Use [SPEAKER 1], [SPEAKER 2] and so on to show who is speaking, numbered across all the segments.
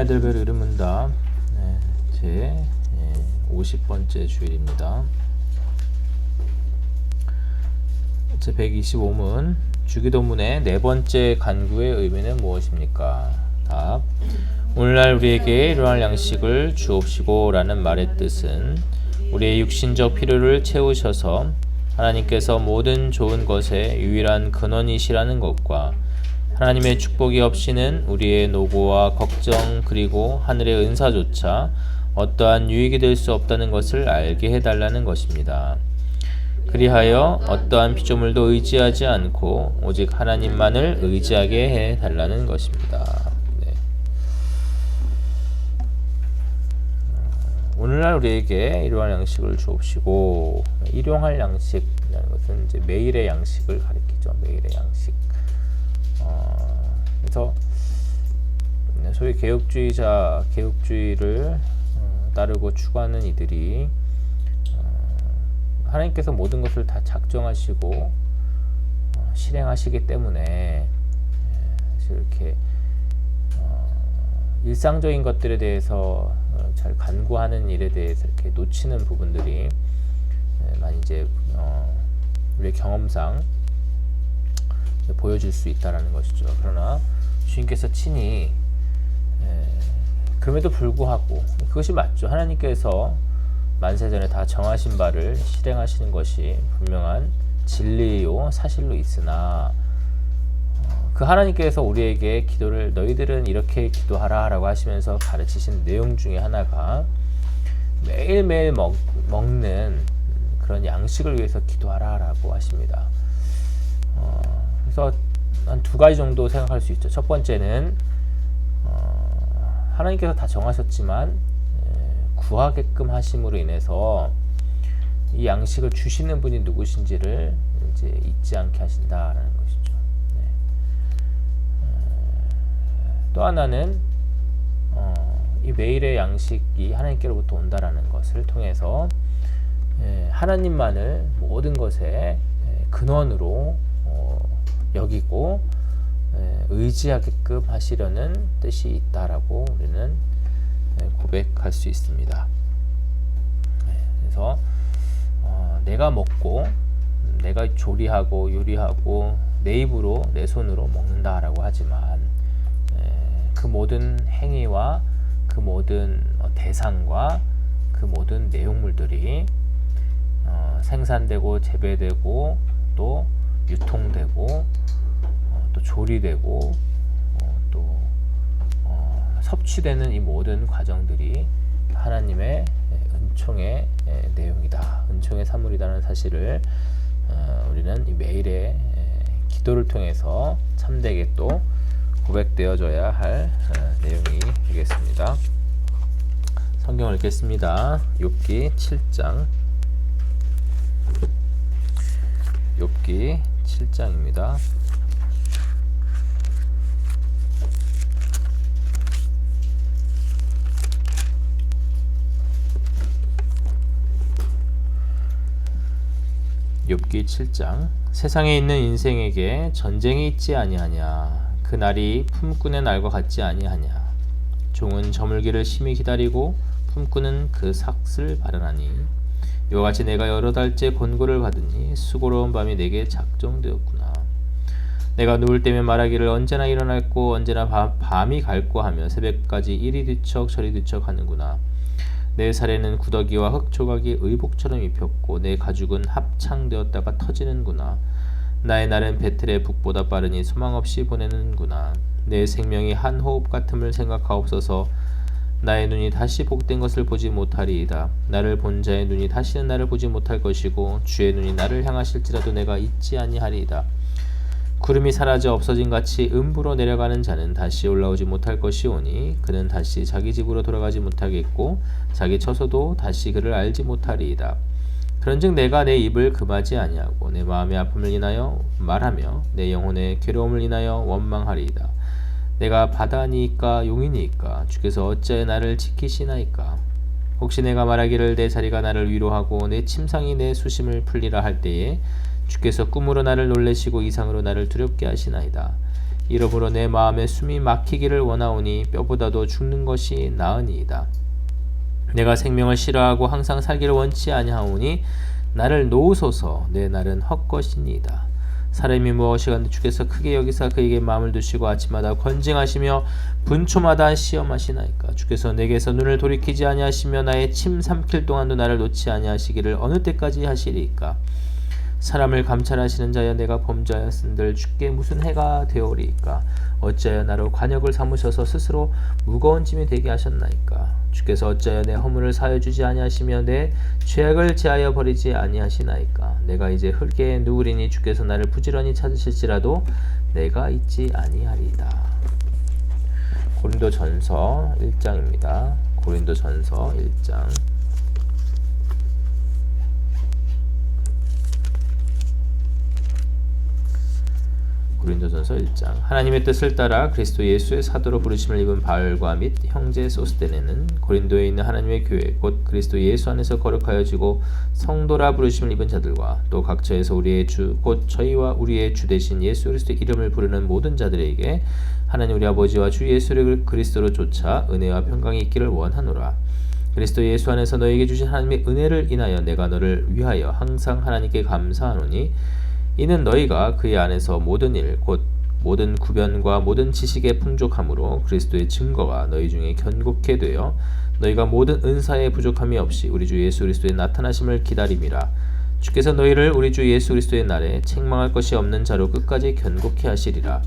[SPEAKER 1] 하이델베르 이름문답 제 50번째 주일입니다. 제 125문 주기도문의 네 번째 간구의 의미는 무엇입니까? 답. 오늘날 우리에게 일용할 양식을 주옵시고 라는 말의 뜻은 우리의 육신적 필요를 채우셔서 하나님께서 모든 좋은 것의 유일한 근원이시라는 것과 하나님의 축복이 없이는 우리의 노고와 걱정 그리고 하늘의 은사조차 어떠한 유익이 될 수 없다는 것을 알게 해달라는 것입니다. 그리하여 어떠한 피조물도 의지하지 않고 오직 하나님만을 의지하게 해달라는 것입니다. 네. 오늘날 우리에게 일용할 양식을 주옵시고, 일용할 양식이라는 것은 이제 매일의 양식을 가리키죠. 매일의 양식. 그래서 소위 개혁주의를 따르고 추구하는 이들이 하나님께서 모든 것을 다 작정하시고 실행하시기 때문에 이렇게 일상적인 것들에 대해서 잘 간구하는 일에 대해서 이렇게 놓치는 부분들이 많이 이제 우리의 경험상 보여질 수 있다라는 것이죠. 그러나 주님께서 친히 그럼에도 불구하고 그것이 맞죠. 하나님께서 만세전에 다 정하신 바를 실행하시는 것이 분명한 진리요 사실로 있으나 그 하나님께서 우리에게 기도를 너희들은 이렇게 기도하라 라고 하시면서 가르치신 내용 중에 하나가 매일매일 먹는 그런 양식을 위해서 기도하라 라고 하십니다. 그래서 한 두 가지 정도 생각할 수 있죠. 첫 번째는 하나님께서 다 정하셨지만 구하게끔 하심으로 인해서 이 양식을 주시는 분이 누구신지를 이제 잊지 않게 하신다라는 것이죠. 네. 또 하나는 이 매일의 양식이 하나님께로부터 온다라는 것을 통해서 하나님만을 모든 것의 근원으로 여기고 의지하게끔 하시려는 뜻이 있다라고 우리는 고백할 수 있습니다. 그래서 내가 먹고 내가 조리하고 요리하고 내 입으로 내 손으로 먹는다라고 하지만 그 모든 행위와 그 모든 대상과 그 모든 내용물들이 생산되고 재배되고 또 유통되고 또 조리되고 또 섭취되는 이 모든 과정들이 하나님의 은총의 내용이다, 은총의 산물이라는 사실을 우리는 이 매일의 기도를 통해서 참되게 또 고백되어져야 할 내용이 되겠습니다. 성경을 읽겠습니다. 욥기 7장 욥기 7장입니다. 욥기 7장. 세상에 있는 인생에게 전쟁이 있지 아니하냐. 그 날이 품꾼의 날과 같지 아니하냐. 종은 저물기를 심히 기다리고 품꾼은 그 삭을 바라나니 이와 같이 내가 여러 달째 권고를 받으니 수고로운 밤이 내게 작정되었구나. 내가 누울 때면 말하기를 언제나 일어날고 언제나 밤이 갈고 하며 새벽까지 이리 뒤척 저리 뒤척 하는구나. 내 살에는 구더기와 흙조각이 의복처럼 입혔고 내 가죽은 합창되었다가 터지는구나. 나의 날은 배틀의 북보다 빠르니 소망없이 보내는구나. 내 생명이 한 호흡 같음을 생각하옵소서. 나의 눈이 다시 복된 것을 보지 못하리이다. 나를 본 자의 눈이 다시는 나를 보지 못할 것이고 주의 눈이 나를 향하실지라도 내가 잊지 아니하리이다. 구름이 사라져 없어진 같이 음부로 내려가는 자는 다시 올라오지 못할 것이오니 그는 다시 자기 집으로 돌아가지 못하겠고 자기 처소도 다시 그를 알지 못하리이다. 그런즉 내가 내 입을 금하지 아니하고 내 마음의 아픔을 인하여 말하며 내 영혼의 괴로움을 인하여 원망하리이다. 내가 바다니이까 용이니이까 주께서 어찌하여 나를 지키시나이까. 혹시 내가 말하기를 내 자리가 나를 위로하고 내 침상이 내 수심을 풀리라 할 때에 주께서 꿈으로 나를 놀래시고 이상으로 나를 두렵게 하시나이다. 이러므로 내 마음에 숨이 막히기를 원하오니 뼈보다도 죽는 것이 나으니이다. 내가 생명을 싫어하고 항상 살기를 원치 아니하오니 나를 놓으소서. 내 날은 헛것이니이다. 사람이 무엇이간데 주께서 크게 여기사 그에게 마음을 두시고 아침마다 권징하시며 분초마다 시험하시나이까. 주께서 내게서 눈을 돌이키지 아니하시며 나의 침 삼킬 동안도 나를 놓지 아니하시기를 어느 때까지 하시리이까. 사람을 감찰하시는 자여 내가 범죄하였은들 주께 무슨 해가 되오리이까. 어찌하여 나로 관역을 삼으셔서 스스로 무거운 짐이 되게 하셨나이까. 주께서 어찌하여 내 허물을 사여주지 아니하시며 내 죄악을 제하여 버리지 아니하시나이까. 내가 이제 흙에 누우리니 주께서 나를 부지런히 찾으실지라도 내가 있지 아니하리이다. 고린도전서 1장입니다. 고린도전서 1장. 고린도전서 1장. 하나님의 뜻을 따라 그리스도 예수의 사도로 부르심을 입은 바울과 및 형제 소스데네는 고린도에 있는 하나님의 교회 곧 그리스도 예수 안에서 거룩하여지고 성도라 부르심을 입은 자들과 또 각처에서 우리의 주 곧 저희와 우리의 주 되신 예수 그리스도의 이름을 부르는 모든 자들에게 하나님 우리 아버지와 주 예수를 그리스도로 쫓아 은혜와 평강이 있기를 원하노라. 그리스도 예수 안에서 너에게 주신 하나님의 은혜를 인하여 내가 너를 위하여 항상 하나님께 감사하노니 이는 너희가 그의 안에서 모든 일 곧 모든 구변과 모든 지식에 풍족함으로 그리스도의 증거가 너희 중에 견고케 되어 너희가 모든 은사에 부족함이 없이 우리 주 예수 그리스도의 나타나심을 기다림이라. 주께서 너희를 우리 주 예수 그리스도의 날에 책망할 것이 없는 자로 끝까지 견고케 하시리라.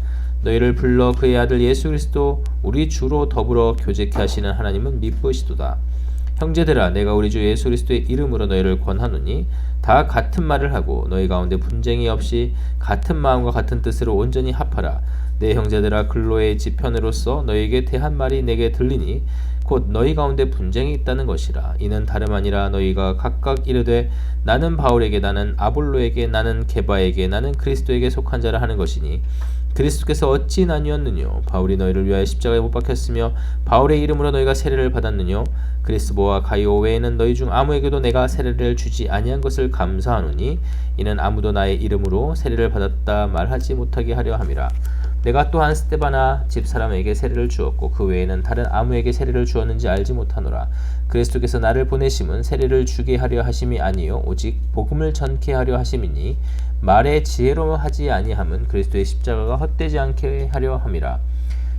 [SPEAKER 1] 너희를 불러 그의 아들 예수 그리스도 우리 주로 더불어 교제케 하시는 하나님은 미쁘시도다. 형제들아 내가 우리 주 예수 그리스도의 이름으로 너희를 권하노니 다 같은 말을 하고 너희 가운데 분쟁이 없이 같은 마음과 같은 뜻으로 온전히 합하라. 내 형제들아 근로의 지편으로서 너희에게 대한 말이 내게 들리니 곧 너희 가운데 분쟁이 있다는 것이라. 이는 다름 아니라 너희가 각각 이르되 나는 바울에게 나는 아볼로에게 나는 게바에게 나는 그리스도에게 속한 자라 하는 것이니 그리스도께서 어찌 나뉘었느뇨. 바울이 너희를 위하여 십자가에 못 박혔으며 바울의 이름으로 너희가 세례를 받았느뇨. 그리스보와 가이오 외에는 너희 중 아무에게도 내가 세례를 주지 아니한 것을 감사하노니 이는 아무도 나의 이름으로 세례를 받았다 말하지 못하게 하려 함이라. 내가 또한 스데바나 집사람에게 세례를 주었고 그 외에는 다른 아무에게 세례를 주었는지 알지 못하노라. 그리스도께서 나를 보내심은 세례를 주게 하려 하심이 아니요 오직 복음을 전케 하려 하심이니 말의 지혜로 하지 아니함은 그리스도의 십자가가 헛되지 않게 하려 함이라.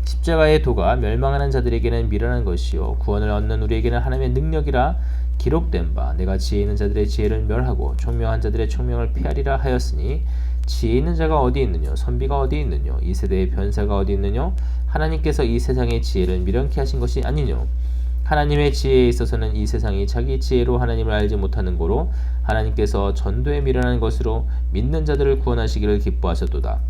[SPEAKER 1] 십자가의 도가 멸망하는 자들에게는 미련한 것이요 구원을 얻는 우리에게는 하나님의 능력이라. 기록된 바 내가 지혜 있는 자들의 지혜를 멸하고 총명한 자들의 총명을 피하리라 하였으니 지혜 있는 자가 어디 있느뇨 선비가 어디 있느뇨 이 세대의 변사가 어디 있느뇨 하나님께서 이 세상의 지혜를 미련케 하신 것이 아니뇨. 하나님의 지혜에 있어서는 이 세상이 자기 지혜로 하나님을 알지 못하는 고로 하나님께서 전도에 미련한 것으로 믿는 자들을 구원하시기를 기뻐하셨도다.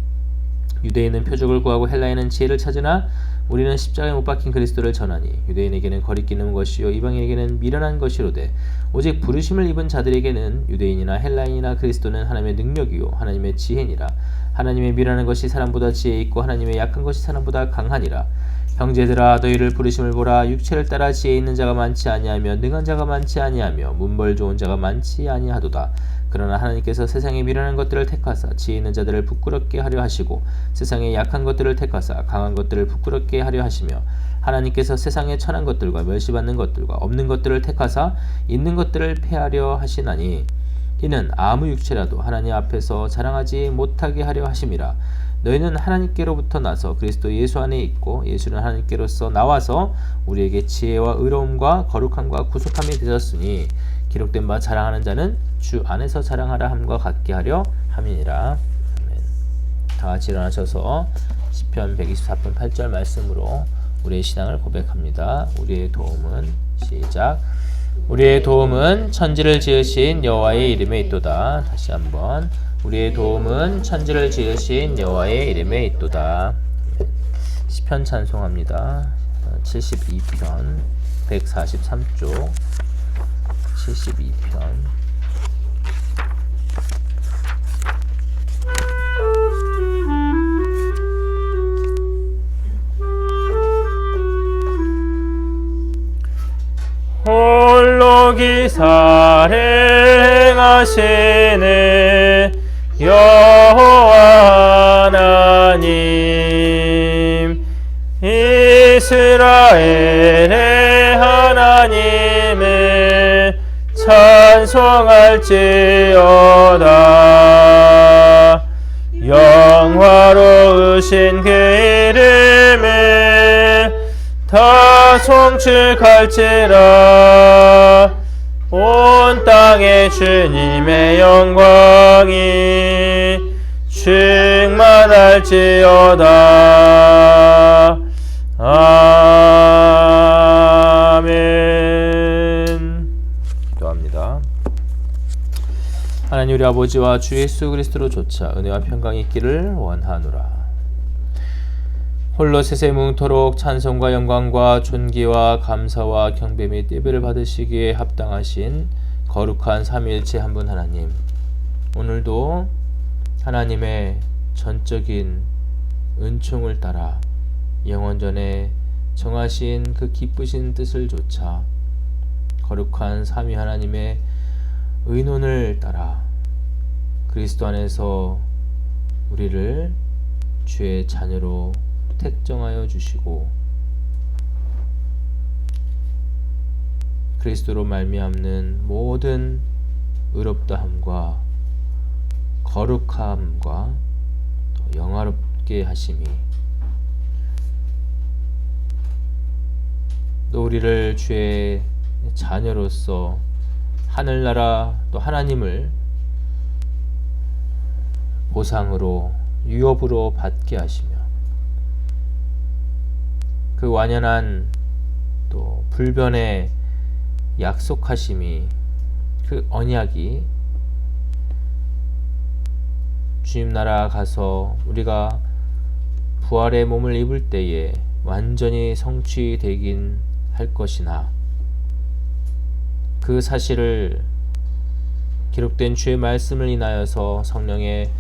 [SPEAKER 1] 유대인은 표적을 구하고 헬라인은 지혜를 찾으나 우리는 십자가에 못 박힌 그리스도를 전하니 유대인에게는 거리끼는 것이요 이방인에게는 미련한 것이로되 오직 부르심을 입은 자들에게는 유대인이나 헬라인이나 그리스도는 하나님의 능력이요 하나님의 지혜니라. 하나님의 미련한 것이 사람보다 지혜 있고 하나님의 약한 것이 사람보다 강하니라. 형제들아 너희를 부르심을 보라. 육체를 따라 지혜 있는 자가 많지 아니하며 능한 자가 많지 아니하며 문벌 좋은 자가 많지 아니하도다. 그러나 하나님께서 세상의 미련한 것들을 택하사 지혜 있는 자들을 부끄럽게 하려 하시고 세상의 약한 것들을 택하사 강한 것들을 부끄럽게 하려 하시며 하나님께서 세상의 천한 것들과 멸시받는 것들과 없는 것들을 택하사 있는 것들을 폐하려 하시나니 이는 아무 육체라도 하나님 앞에서 자랑하지 못하게 하려 하심이라. 너희는 하나님께로부터 나서 그리스도 예수 안에 있고 예수는 하나님께로서 나와서 우리에게 지혜와 의로움과 거룩함과 구속함이 되셨으니 기록된 바 자랑하는 자는 주 안에서 자랑하라 함과 같게 하려 함이니라. 아멘. 다 같이 일어나셔서 시편 124편 8절 말씀으로 우리의 신앙을 고백합니다. 우리의 도움은 시작. 우리의 도움은 천지를 지으신 여호와의 이름에 있도다. 다시 한번. 우리의 도움은 천지를 지으신 여호와의 이름에 있도다. 시편 찬송합니다. 72편 143쪽 72편 홀로 기사를 행하시는 여호와 하나님 이스라엘의 하나님을 찬송할지어다. 영화로우신 그 이름을 다 송축할지라. 온 땅에 주님의 영광이 충만할지어다. 아멘. 기도합니다. 하나님 우리 아버지와 주 예수 그리스도로 조차 은혜와 평강이 있기를 원하노라. 홀로 세세무토록 찬송과 영광과 존귀와 감사와 경배 및 예배를 받으시기에 합당하신 거룩한 삼위일체 한 분 하나님, 오늘도 하나님의 전적인 은총을 따라 영원전에 정하신 그 기쁘신 뜻을 조차 거룩한 삼위 하나님의 의논을 따라 그리스도 안에서 우리를 주의 자녀로 택정하여 주시고 그리스도로 말미암는 모든 의롭다함과 거룩함과 또 영화롭게 하심이 또 우리를 주의 자녀로서 하늘나라 또 하나님을 보상으로 유업으로 받게 하시며 그 완연한 또 불변의 약속하심이 그 언약이 주님 나라 가서 우리가 부활의 몸을 입을 때에 완전히 성취되긴 할 것이나 그 사실을 기록된 주의 말씀을 인하여서 성령의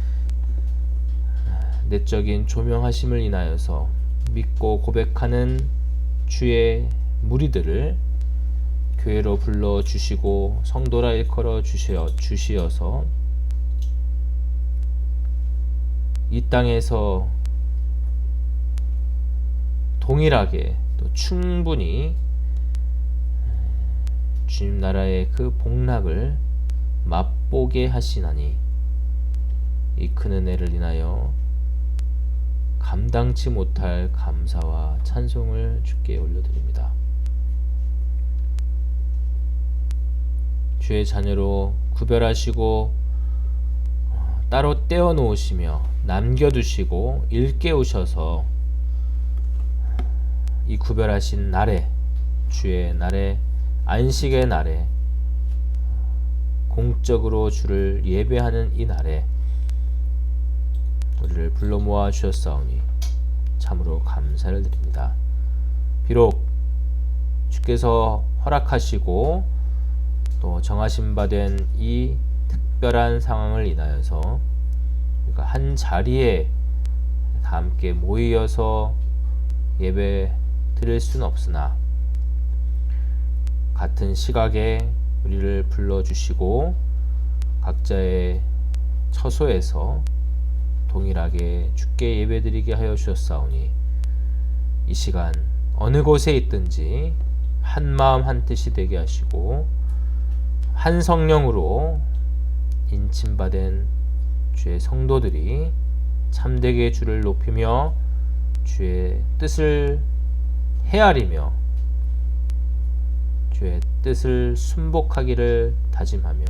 [SPEAKER 1] 내적인 조명하심을 인하여서 믿고 고백하는 주의 무리들을 교회로 불러주시고 성도라 일컬어 주시어서 이 땅에서 동일하게 또 충분히 주님 나라의 그 복락을 맛보게 하시나니 이 큰 은혜를 인하여 감당치 못할 감사와 찬송을 주께 올려드립니다. 주의 자녀로 구별하시고 따로 떼어놓으시며 남겨두시고 일깨우셔서 이 구별하신 날에 주의 날에 안식의 날에 공적으로 주를 예배하는 이 날에 우리를 불러 모아 주셨사오니 참으로 감사를 드립니다. 비록 주께서 허락하시고 또 정하신 바 된 이 특별한 상황을 인하여서 우리가 한 자리에 다 함께 모이어서 예배 드릴 수는 없으나 같은 시각에 우리를 불러주시고 각자의 처소에서 동일하게 주께 예배드리게 하여 주셨사오니 이 시간 어느 곳에 있든지 한 마음 한 뜻이 되게 하시고 한 성령으로 인침받은 주의 성도들이 참되게 주를 높이며 주의 뜻을 헤아리며 주의 뜻을 순복하기를 다짐하며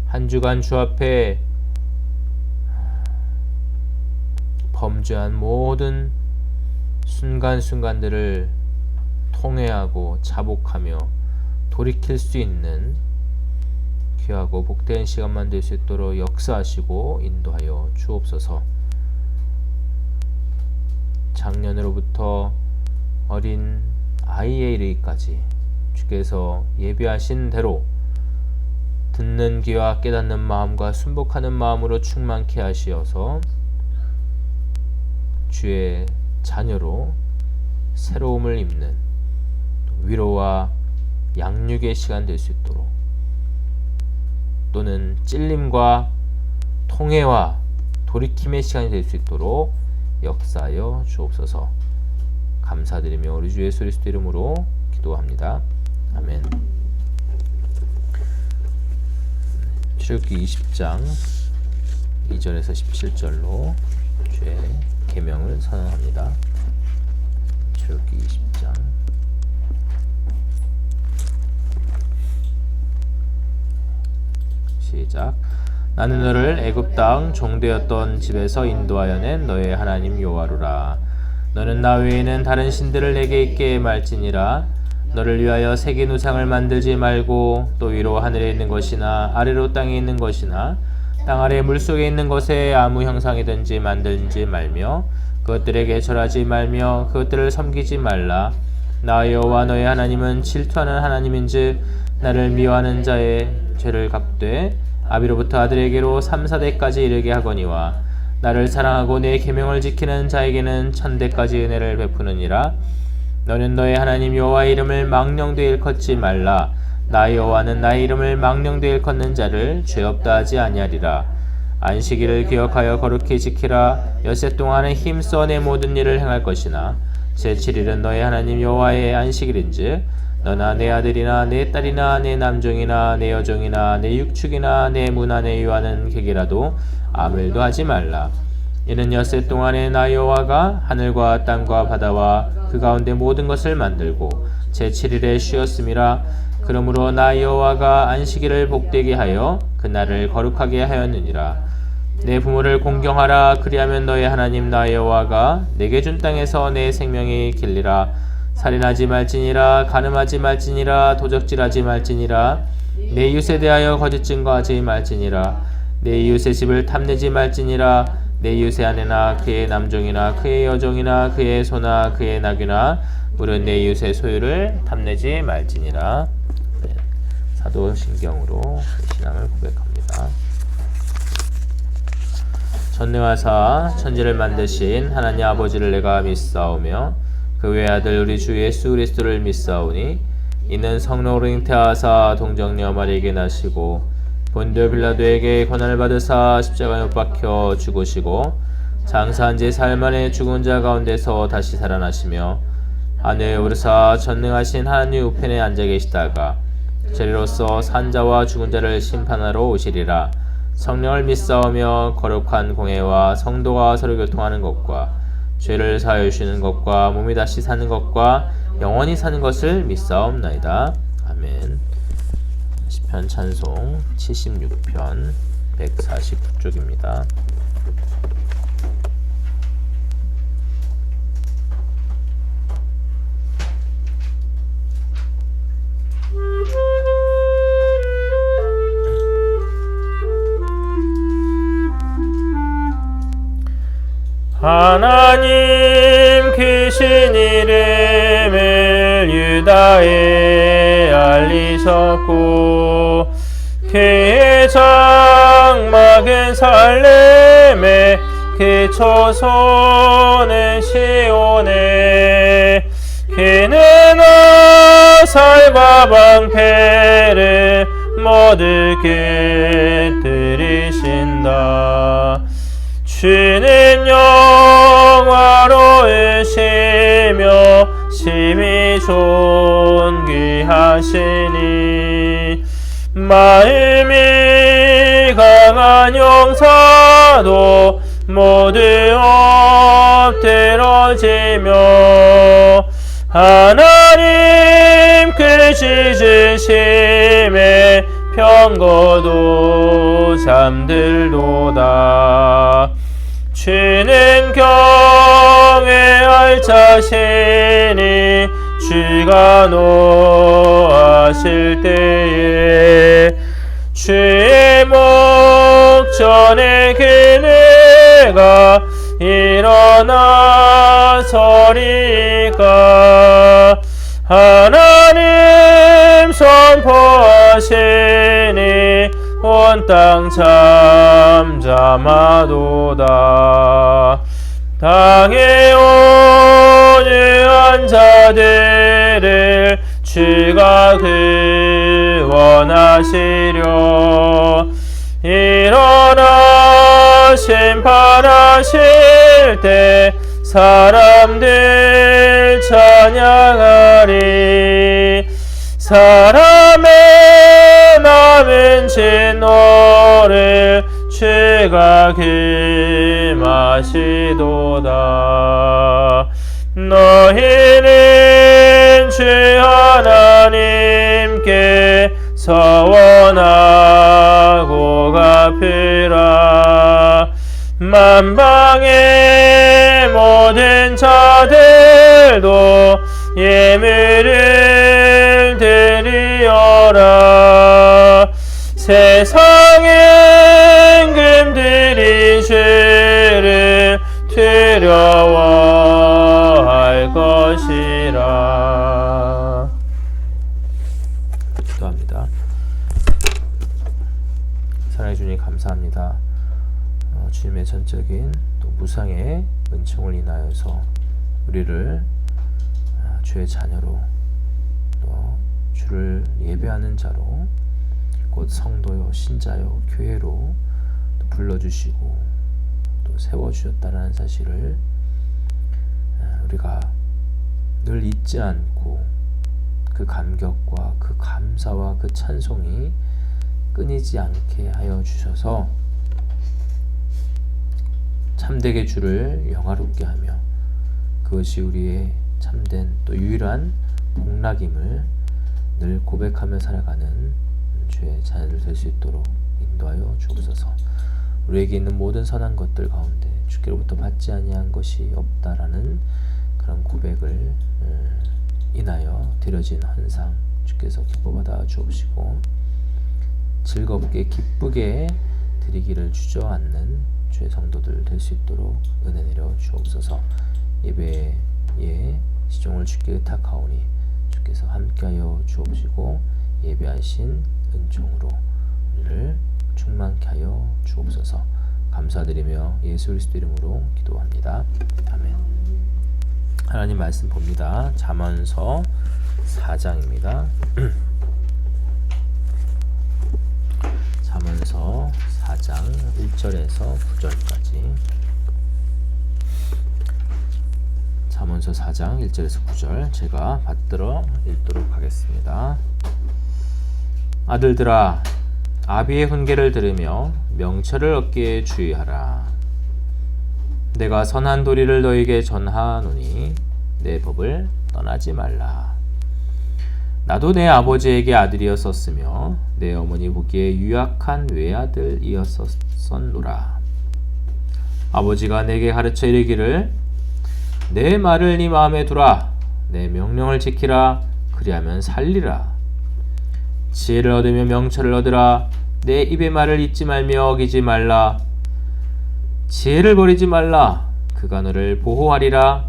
[SPEAKER 1] 한 주간 주 앞에 범죄한 모든 순간순간들을 통회하고 자복하며 돌이킬 수 있는 귀하고 복된 시간만 될 수 있도록 역사하시고 인도하여 주옵소서. 작년으로부터 어린 아이에 이르기까지 주께서 예비하신 대로 듣는 귀와 깨닫는 마음과 순복하는 마음으로 충만케 하시어서 주의 자녀로 새로움을 입는 위로와 양육의 시간 될 수 있도록 또는 찔림과 통회와 돌이킴의 시간이 될 수 있도록 역사하여 주옵소서. 감사드리며 우리 주 예수 그리스도 이름으로 기도합니다. 아멘. 출애굽기 20장 2절에서 17절로 주의 계명을 선언합니다. 출애굽기 20장 시작. 나는 너를 애굽 땅 종되었던 집에서 인도하여 낸 너의 하나님 여호와로라. 너는 나 외에는 다른 신들을 내게 있게 말지니라. 너를 위하여 새긴 우상을 만들지 말고 또 위로 하늘에 있는 것이나 아래로 땅에 있는 것이나 땅 아래 물속에 있는 것에 아무 형상이든지 만들지 말며 그것들에게 절하지 말며 그것들을 섬기지 말라. 나 여호와 너의 하나님은 질투하는 하나님인즉 나를 미워하는 자의 죄를 갚되 아비로부터 아들에게로 3,4대까지 이르게 하거니와 나를 사랑하고 내 계명을 지키는 자에게는 1,000대까지 은혜를 베푸느니라. 너는 너의 하나님 여호와의 이름을 망령되이 일컫지 말라. 나 여호와는 나의 이름을 망령되이 일컫는 자를 죄 없다 하지 아니하리라. 안식일을 기억하여 거룩히 지키라. 엿새 동안에 힘써 내 모든 일을 행할 것이나 제7일은 너의 하나님 여호와의 안식일인즉 너나 내 아들이나 내 딸이나 내 남종이나 내 여종이나 내 육축이나 내 문 안에 유하는 객이라도 아무 일도 하지 말라. 이는 엿새 동안에 나 여호와가 하늘과 땅과 바다와 그 가운데 모든 것을 만들고 제7일에 쉬었음이라. 그러므로 나 여호와가 안식일을 복되게 하여 그날을 거룩하게 하였느니라. 내 부모를 공경하라. 그리하면 너의 하나님 나 여호와가 내게 준 땅에서 내 생명이 길리라. 살인하지 말지니라. 간음하지 말지니라. 도적질하지 말지니라. 내 이웃에 대하여 거짓 증거하지 말지니라. 내 이웃의 집을 탐내지 말지니라. 내 이웃의 아내나 그의 남종이나 그의 여종이나 그의 소나 그의 나귀나 물은 내 이웃의 소유를 탐내지 말지니라. 네. 사도신경으로 신앙을 고백합니다. 전능하사 천지를 만드신 하나님 아버지를 내가 믿사오며 그 외아들 우리 주 예수 그리스도를 믿사오니 이는 성령으로 잉태하사 동정녀 마리에게 나시고 본디오 빌라도에게 고난을 받으사 십자가에 못 박혀 죽으시고 장사한 지 사흘 만에 죽은 자 가운데서 다시 살아나시며 하늘에 오르사 전능하신 하나님 우편에 앉아 계시다가 저리로서 산 자와 죽은 자를 심판하러 오시리라. 성령을 믿사오며 거룩한 공회와 성도가 서로 교통하는 것과 죄를 사하여 주시는 것과 몸이 다시 사는 것과 영원히 사는 것을 믿사옵나이다. 아멘. 시편 찬송 76편 149쪽입니다.
[SPEAKER 2] 하나님 크신 이름을 유다에 알리셨고 그의 장막은 살렘에 그 초소는 시온에 그는 화살과 방패를 모두 꿰뜨리신다. 주는 영화로우시며 심히 존귀하시니 마음이 강한 용사도 모두 엎드러지며 하나님 그 지으심에 병거도 잠들도다. 주는 경외할 자신이 주가 노하실 때에 주의 목전에 그네가 일어나서리까. 하나님 선포하시니 온 땅 잠잠하도다. 땅에 온유한 자들을 주가 구원하시려. 일어나 심판하실 때 사람들 찬양하리. 사람의 마음은 진노를 주가 금하시도다. 너희는 주 하나님께 서원하고 갚으라. 만방의 모든 자들도 예물을 드리어라. 세상의 임금들이 주를 두려워할 것이라.
[SPEAKER 1] 기도합니다. 사랑해 주님 감사합니다. 주님의 전적인 또 무상의 은총을 인하여서 우리를 주의 자녀로 또 주를 예배하는 자로 곧 성도요 신자요 교회로 또 불러주시고 또 세워주셨다는 사실을 우리가 늘 잊지 않고 그 감격과 그 감사와 그 찬송이 끊이지 않게 하여 주셔서 참되게 주를 영화롭게 하며 그것이 우리의 참된 또 유일한 복락임을 늘 고백하며 살아가는 주의 자녀들 될 수 있도록 인도하여 주옵소서. 우리에게 있는 모든 선한 것들 가운데 주께로부터 받지 아니한 것이 없다라는 그런 고백을 인하여 드려진 헌상 주께서 기뻐받아 주옵시고 즐겁게 기쁘게 드리기를 주저앉는 주의 성도들 될 수 있도록 은혜 내려 주옵소서. 예배에 시종을 주께 의탁하오니 주께서 함께하여 주옵시고 예배하신 은총으로 우리를 충만케 하여 주옵소서. 감사드리며 예수 그리스도 이름으로 기도합니다. 아멘. 하나님 말씀 봅니다. 잠언서 4장입니다. 잠언서 4장 1절에서 9절까지. 잠언서 4장 1절에서 9절 제가 받들어 읽도록 하겠습니다. 아들들아, 아비의 훈계를 들으며 명철을 얻기에 주의하라. 내가 선한 도리를 너에게 전하노니 내 법을 떠나지 말라. 나도 내 아버지에게 아들이었었으며 내 어머니 보기에 유약한 외아들이었었노라. 아버지가 내게 가르쳐 이르기를 내 말을 네 마음에 두라. 내 명령을 지키라. 그리하면 살리라. 지혜를 얻으며 명철을 얻으라. 내 입의 말을 잊지 말며 어기지 말라. 지혜를 버리지 말라. 그가 너를 보호하리라.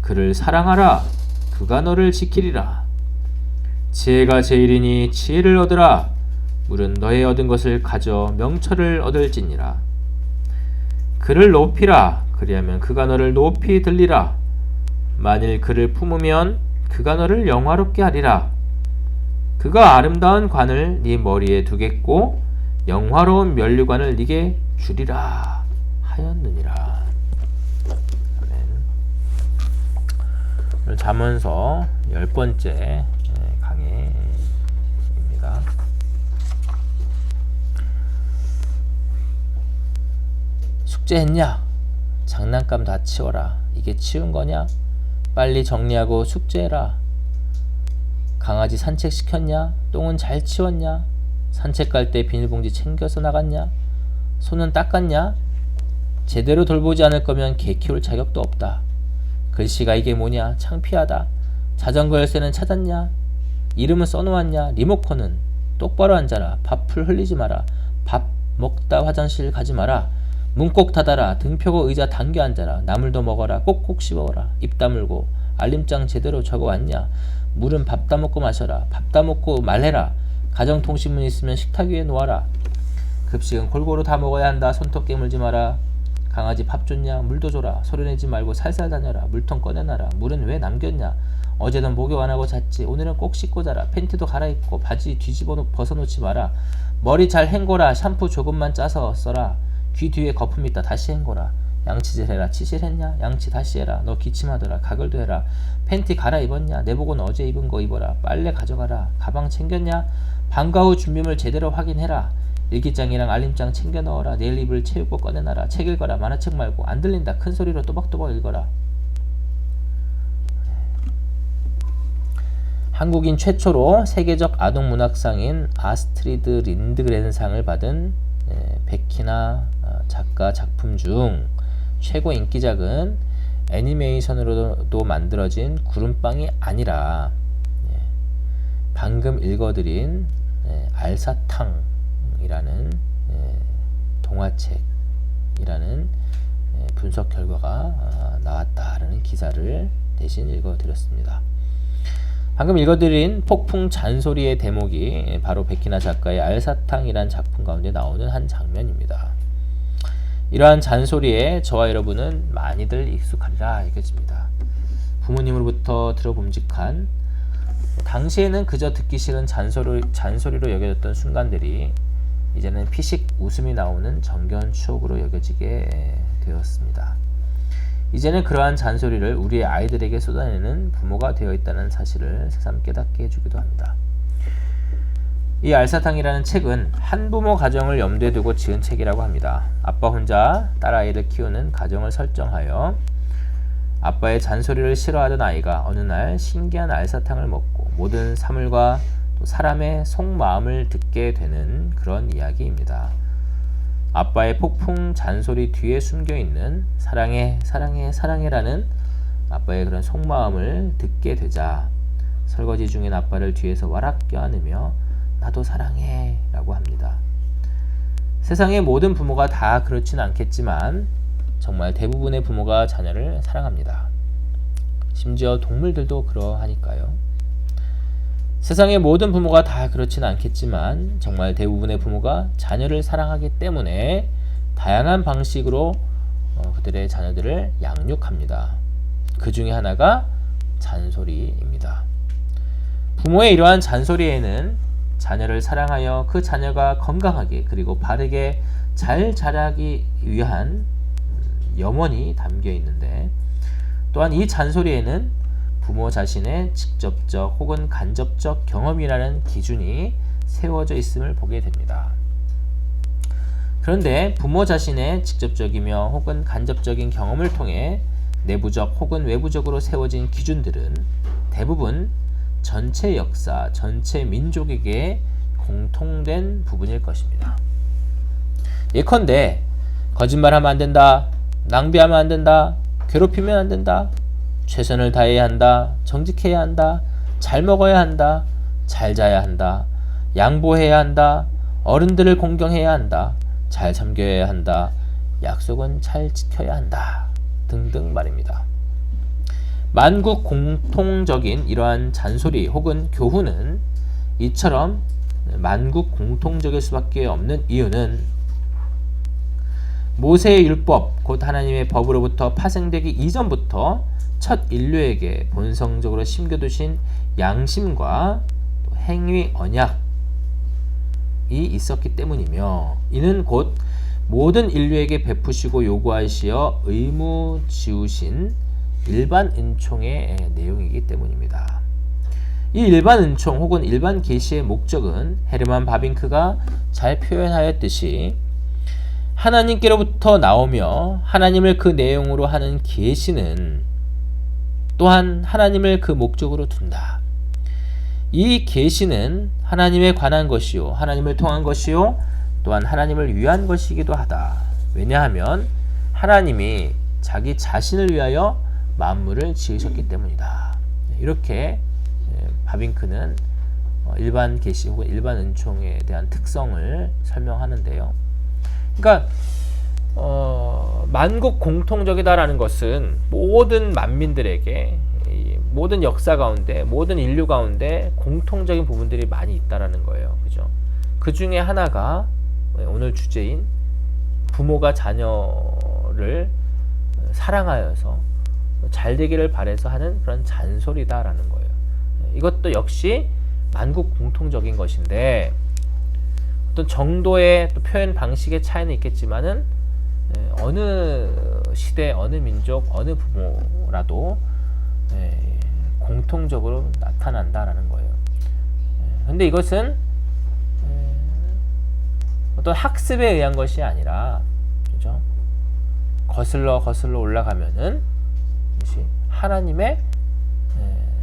[SPEAKER 1] 그를 사랑하라. 그가 너를 지키리라. 지혜가 제일이니 지혜를 얻으라. 물은 너의 얻은 것을 가져 명철을 얻을지니라. 그를 높이라. 그리하면 그가 너를 높이 들리라. 만일 그를 품으면 그가 너를 영화롭게 하리라. 그가 아름다운 관을 네 머리에 두겠고 영화로운 면류관을 네게 주리라 하였느니라. 아멘. 오늘 잠언서 10번째 강해입니다. 숙제했냐? 장난감 다 치워라. 이게 치운 거냐? 빨리 정리하고 숙제해라. 강아지 산책시켰냐? 똥은 잘 치웠냐? 산책 갈 때 비닐봉지 챙겨서 나갔냐? 손은 닦았냐? 제대로 돌보지 않을 거면 개 키울 자격도 없다. 글씨가 이게 뭐냐? 창피하다. 자전거 열쇠는 찾았냐? 이름은 써놓았냐? 리모컨은? 똑바로 앉아라. 밥풀 흘리지 마라. 밥 먹다 화장실 가지 마라. 문 꼭 닫아라. 등 펴고 의자 당겨 앉아라. 나물도 먹어라. 꼭꼭 씹어라. 입 다물고. 알림장 제대로 적어왔냐? 물은 밥 따먹고 마셔라. 밥 따먹고 말해라. 가정통신문 있으면 식탁 위에 놓아라. 급식은 골고루 다 먹어야 한다. 손톱 깨물지 마라. 강아지 밥 줬냐? 물도 줘라. 소리내지 말고 살살 다녀라. 물통 꺼내놔라. 물은 왜 남겼냐? 어제는 목욕 안 하고 잤지. 오늘은 꼭 씻고 자라. 팬티도 갈아입고 바지 뒤집어 벗어놓지 마라. 머리 잘 헹궈라. 샴푸 조금만 짜서 써라. 귀 뒤에 거품 있다. 다시 헹궈라. 양치질 해라. 치실했냐? 양치 다시 해라. 너 기침하더라. 가글도 해라. 팬티 갈아입었냐? 내복은 어제 입은 거 입어라. 빨래 가져가라. 가방 챙겼냐? 방과 후 준비물 제대로 확인해라. 일기장이랑 알림장 챙겨 넣어라. 내일 입을 체육복 꺼내놔라. 책 읽어라. 만화책 말고 안 들린다. 큰 소리로 또박또박 읽어라. 한국인 최초로 세계적 아동문학상인 아스트리드 린드그렌상을 받은 베키나 작가 작품 중 최고 인기작은 애니메이션으로도 만들어진 구름빵이 아니라 방금 읽어드린 알사탕이라는 동화책이라는 분석 결과가 나왔다라는 기사를 대신 읽어드렸습니다. 방금 읽어드린 폭풍 잔소리의 대목이 바로 베키나 작가의 알사탕이란 작품 가운데 나오는 한 장면입니다. 이러한 잔소리에 저와 여러분은 많이들 익숙하리라 여겨집니다. 부모님으로부터 들어봄직한, 당시에는 그저 듣기 싫은 잔소리로 여겨졌던 순간들이 이제는 피식 웃음이 나오는 정겨운 추억으로 여겨지게 되었습니다. 이제는 그러한 잔소리를 우리의 아이들에게 쏟아내는 부모가 되어 있다는 사실을 새삼 깨닫게 해주기도 합니다. 이 알사탕이라는 책은 한부모 가정을 염두에 두고 지은 책이라고 합니다. 아빠 혼자 딸아이를 키우는 가정을 설정하여 아빠의 잔소리를 싫어하던 아이가 어느 날 신기한 알사탕을 먹고 모든 사물과 또 사람의 속마음을 듣게 되는 그런 이야기입니다. 아빠의 폭풍 잔소리 뒤에 숨겨있는 사랑해 사랑해 사랑해라는 아빠의 그런 속마음을 듣게 되자 설거지 중인 아빠를 뒤에서 와락 껴안으며 나도 사랑해 라고 합니다. 세상의 모든 부모가 다 그렇진 않겠지만 정말 대부분의 부모가 자녀를 사랑합니다. 심지어 동물들도 그러하니까요. 세상의 모든 부모가 다 그렇진 않겠지만 정말 대부분의 부모가 자녀를 사랑하기 때문에 다양한 방식으로 그들의 자녀들을 양육합니다. 그 중에 하나가 잔소리입니다. 부모의 이러한 잔소리에는 자녀를 사랑하여 그 자녀가 건강하게 그리고 바르게 잘 자라기 위한 염원이 담겨 있는데, 또한 이 잔소리에는 부모 자신의 직접적 혹은 간접적 경험이라는 기준이 세워져 있음을 보게 됩니다. 그런데 부모 자신의 직접적이며 혹은 간접적인 경험을 통해 내부적 혹은 외부적으로 세워진 기준들은 대부분 전체 역사, 전체 민족에게 공통된 부분일 것입니다. 예컨대 거짓말하면 안 된다, 낭비하면 안 된다, 괴롭히면 안 된다, 최선을 다해야 한다, 정직해야 한다, 잘 먹어야 한다, 잘 자야 한다, 양보해야 한다, 어른들을 공경해야 한다, 잘 섬겨야 한다, 약속은 잘 지켜야 한다 등등 말입니다. 만국 공통적인 이러한 잔소리 혹은 교훈은 이처럼 만국 공통적일 수밖에 없는 이유는 모세의 율법, 곧 하나님의 법으로부터 파생되기 이전부터 첫 인류에게 본성적으로 심겨두신 양심과 행위 언약이 있었기 때문이며, 이는 곧 모든 인류에게 베푸시고 요구하시어 의무 지우신 일반 은총의 내용이기 때문입니다. 이 일반 은총 혹은 일반 계시의 목적은 헤르만 바빙크가 잘 표현하였듯이 하나님께로부터 나오며 하나님을 그 내용으로 하는 계시는 또한 하나님을 그 목적으로 둔다. 이 계시는 하나님에 관한 것이요, 하나님을 통한 것이요, 또한 하나님을 위한 것이기도 하다. 왜냐하면 하나님이 자기 자신을 위하여 만물을 지으셨기 때문이다. 이렇게 바빙크는 일반 계시 혹은 일반 은총에 대한 특성을 설명하는데요. 그러니까 만국 공통적이다라는 것은 모든 만민들에게, 모든 역사 가운데, 모든 인류 가운데 공통적인 부분들이 많이 있다라는 거예요. 그죠? 그 중에 하나가 오늘 주제인 부모가 자녀를 사랑하여서 잘 되기를 바라서 하는 그런 잔소리다라는 거예요. 이것도 역시 만국 공통적인 것인데, 어떤 정도의 또 표현 방식의 차이는 있겠지만은 어느 시대, 어느 민족, 어느 부모라도 공통적으로 나타난다라는 거예요. 근데 이것은 어떤 학습에 의한 것이 아니라, 그죠? 거슬러 올라가면은 하나님의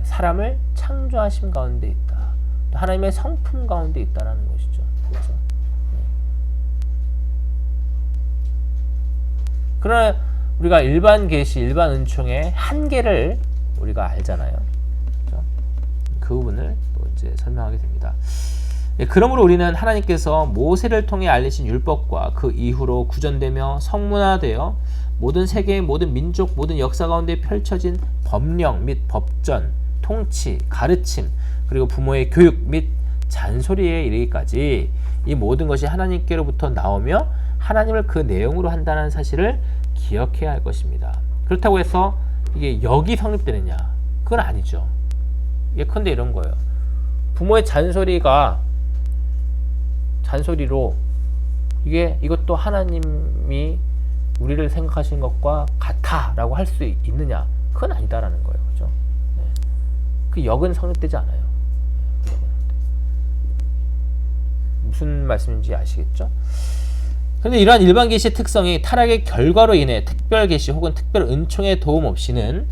[SPEAKER 1] 사람을 창조하심 가운데 있다. 또 하나님의 성품 가운데 있다라는 것이죠. 그래서 그러나 우리가 일반 계시, 일반 은총의 한계를 우리가 알잖아요. 그렇죠? 그 부분을 또 이제 설명하게 됩니다. 그러므로 우리는 하나님께서 모세를 통해 알리신 율법과 그 이후로 구전되며 성문화되어 모든 세계의 모든 민족, 모든 역사 가운데 펼쳐진 법령 및 법전, 통치, 가르침, 그리고 부모의 교육 및 잔소리에 이르기까지 이 모든 것이 하나님께로부터 나오며 하나님을 그 내용으로 한다는 사실을 기억해야 할 것입니다. 그렇다고 해서 이게 역이 성립되느냐? 그건 아니죠. 예컨대 이런 거예요. 부모의 잔소리로 이것도 하나님이 우리를 생각하시는 것과 같아라고 할 수 있느냐? 그건 아니다라는 거예요. 그죠? 그 역은 성립되지 않아요. 무슨 말씀인지 아시겠죠? 그런데 이러한 일반 계시의 특성이 타락의 결과로 인해 특별 계시 혹은 특별 은총의 도움 없이는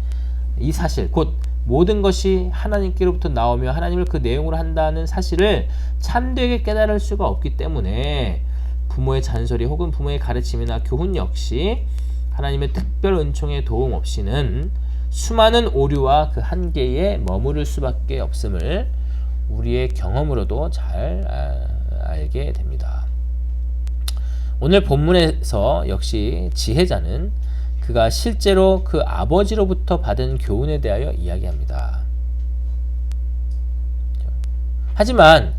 [SPEAKER 1] 이 사실, 곧 모든 것이 하나님께로부터 나오며 하나님을 그 내용으로 한다는 사실을 참되게 깨달을 수가 없기 때문에 부모의 잔소리 혹은 부모의 가르침이나 교훈 역시 하나님의 특별 은총의 도움 없이는 수많은 오류와 그 한계에 머무를 수밖에 없음을 우리의 경험으로도 잘 알게 됩니다. 오늘 본문에서 역시 지혜자는 그가 실제로 그 아버지로부터 받은 교훈에 대하여 이야기합니다. 하지만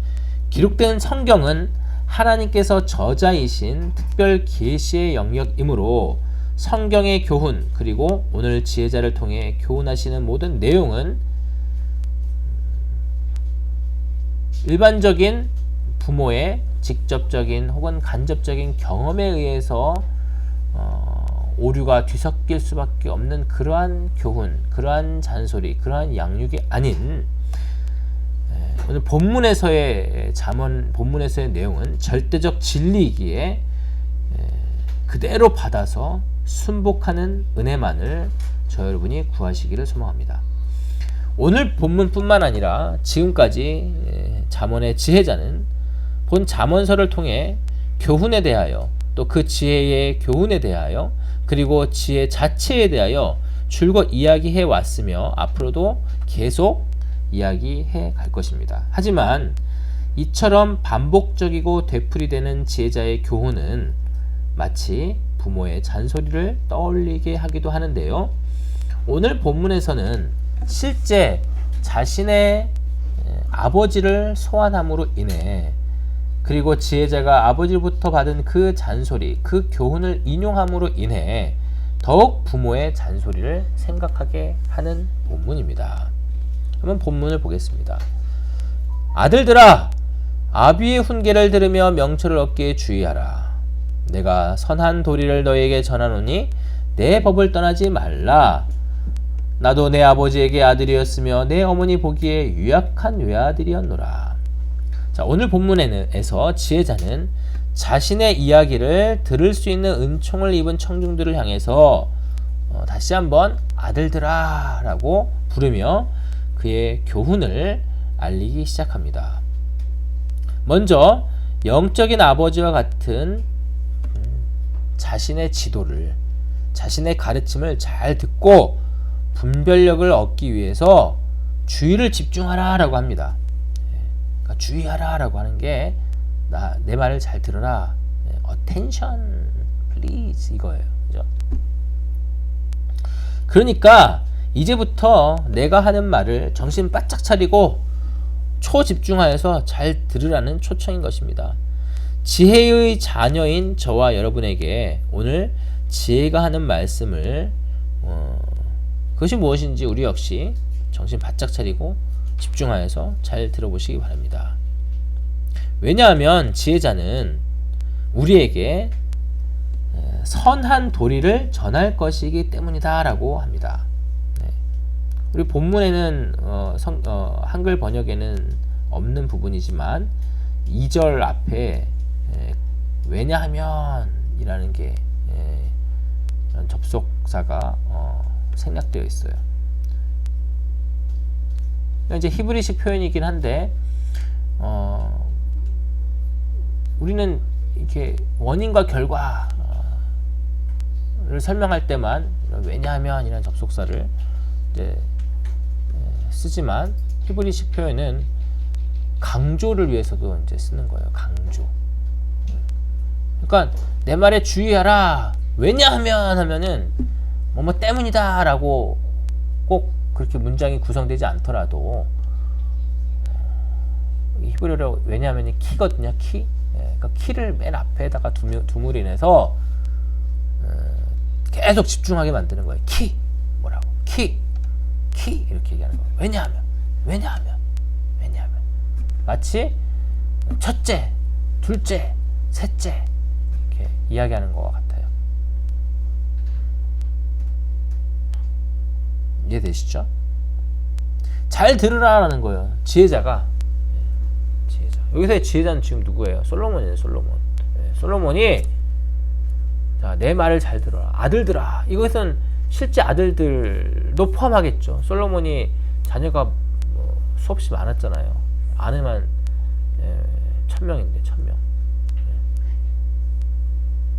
[SPEAKER 1] 기록된 성경은 하나님께서 저자이신 특별 계시의 영역이므로 성경의 교훈, 그리고 오늘 지혜자를 통해 교훈하시는 모든 내용은 일반적인 부모의 직접적인 혹은 간접적인 경험에 의해서 오류가 뒤섞일 수밖에 없는 그러한 교훈, 그러한 잔소리, 그러한 양육이 아닌, 오늘 본문에서의 본문에서의 내용은 절대적 진리이기에 그대로 받아서 순복하는 은혜만을 저 여러분이 구하시기를 소망합니다. 오늘 본문뿐만 아니라 지금까지 잠언의 지혜자는 본 잠언서를 통해 교훈에 대하여, 또 그 지혜의 교훈에 대하여, 그리고 지혜 자체에 대하여 줄곧 이야기해 왔으며 앞으로도 계속 이야기해 갈 것입니다. 하지만 이처럼 반복적이고 되풀이되는 지혜자의 교훈은 마치 부모의 잔소리를 떠올리게 하기도 하는데요. 오늘 본문에서는 실제 자신의 아버지를 소환함으로 인해, 그리고 지혜자가 아버지로부터 받은 그 잔소리, 그 교훈을 인용함으로 인해 더욱 부모의 잔소리를 생각하게 하는 본문입니다. 한번 본문을 보겠습니다. 아들들아, 아비의 훈계를 들으며 명철을 얻기에 주의하라. 내가 선한 도리를 너에게 전하노니 내 법을 떠나지 말라. 나도 내 아버지에게 아들이었으며 내 어머니 보기에 유약한 외아들이었노라. 자, 오늘 본문에서 지혜자는 자신의 이야기를 들을 수 있는 은총을 입은 청중들을 향해서 다시 한번 아들들아 라고 부르며 그의 교훈을 알리기 시작합니다. 먼저 영적인 아버지와 같은 자신의 지도를, 자신의 가르침을 잘 듣고 분별력을 얻기 위해서 주의를 집중하라 라고 합니다. 그러니까 주의하라 라고 하는 게 내 말을 잘 들어라, attention please 이거예요. 그죠? 그러니까 이제부터 내가 하는 말을 정신 바짝 차리고 초집중하여서 잘 들으라는 초청인 것입니다. 지혜의 자녀인 저와 여러분에게 오늘 지혜가 하는 말씀을 그것이 무엇인지 우리 역시 정신 바짝 차리고 집중하여서 잘 들어보시기 바랍니다. 왜냐하면 지혜자는 우리에게 선한 도리를 전할 것이기 때문이다라고 합니다. 네. 우리 본문에는 한글 번역에는 없는 부분이지만 2절 앞에 왜냐하면이라는 게 이런 접속사가 생략되어 있어요. 이제 히브리식 표현이긴 한데 우리는 이렇게 원인과 결과를 설명할 때만 왜냐하면 이라는 접속사를 이제 쓰지만 히브리식 표현은 강조를 위해서도 이제 쓰는 거예요. 강조. 그러니까 내 말에 주의하라. 왜냐하면 하면은 뭐뭐 때문이다라고 꼭 그렇게 문장이 구성되지 않더라도 히브리어로 왜냐하면 키거든요. 키. 그러니까 키를 맨 앞에다가 둠으로 인해서 계속 집중하게 만드는 거예요. 키. 뭐라고? 키 이렇게 얘기하는 거예요. 왜냐하면 마치 첫째, 둘째, 셋째 이렇게 이야기하는 것 같아요. 이해되시죠? 잘 들으라라는 거예요. 지혜자가. 지혜자. 여기서의 지혜자는 지금 누구예요? 솔로몬이에요. 솔로몬이 자, 내 말을 잘 들어라. 아들들아. 이것은 실제 아들들도 포함하겠죠. 솔로몬이 자녀가 수없이 많았잖아요. 아내만 1000명인데 1000명.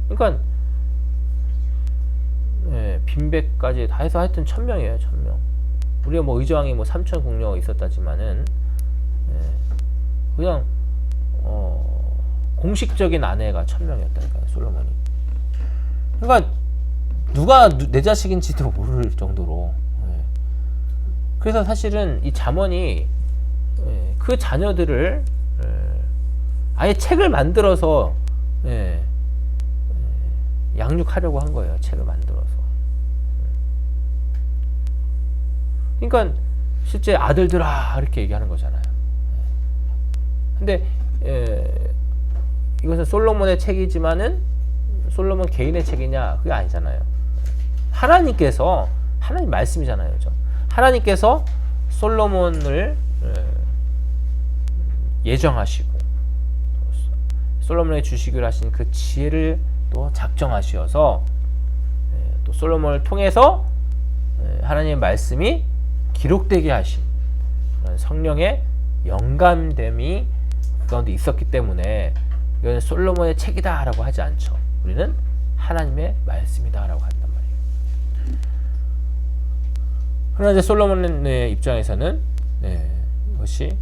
[SPEAKER 1] 그러니까 빈백까지 다 해서 하여튼 1000명이에요. 1000명. 우리가 뭐 의저왕이 뭐 3000 궁녀가 있었다지만은 그냥 공식적인 아내가 1000명이었다니까요. 솔로몬이. 그러니까 누가 내 자식인지도 모를 정도로. 그래서 사실은 이 잠언이 그 자녀들을 아예 책을 만들어서 양육하려고 한 거예요. 책을 만들어서. 그러니까 실제 아들들아 이렇게 얘기하는 거잖아요. 근데 이것은 솔로몬의 책이지만은 솔로몬 개인의 책이냐? 그게 아니잖아요. 하나님 말씀이잖아요. 그죠? 하나님께서 솔로몬을 예정하시고 솔로몬에게 주시기로 하신 그 지혜를 또 작정하시어서 또 솔로몬을 통해서 하나님의 말씀이 기록되게 하신 그런 성령의 영감됨이 그 가운데 있었기 때문에 이건 솔로몬의 책이다 라고 하지 않죠. 우리는 하나님의 말씀이다 라고 한단 말이에요. 그러나 이제 솔로몬의 입장에서는 이것이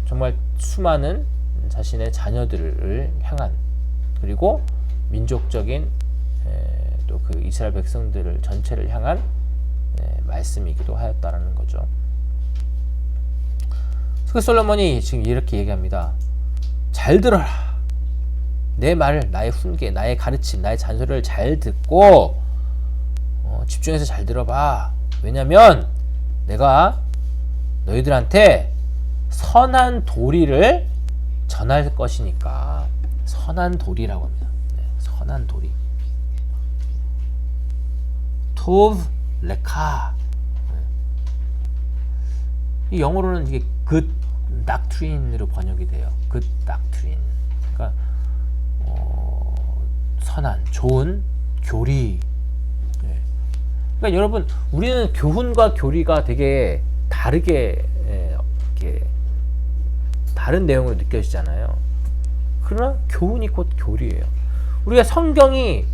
[SPEAKER 1] 정말 수많은 자신의 자녀들을 향한 그리고 민족적인 또 그 이스라엘 백성들을 전체를 향한 말씀이기도 하였다라는 거죠. 그 솔로몬이 지금 이렇게 얘기합니다. 잘 들어라. 내 말을, 나의 훈계, 나의 가르침, 나의 잔소리를 잘 듣고 집중해서 잘 들어봐. 왜냐면 내가 너희들한테 선한 도리를 전할 것이니까. 선한 도리라고 합니다. 선한 도리. 토브 레카. 이 영어로는 이게 good doctrine으로 번역이 돼요. good doctrine. 그러니까 선한, 좋은 교리. 그러니까 여러분, 우리는 교훈과 교리가 되게 다르게 이렇게 다른 내용으로 느껴지잖아요. 그러나 교훈이 곧 교리예요. 우리가 성경이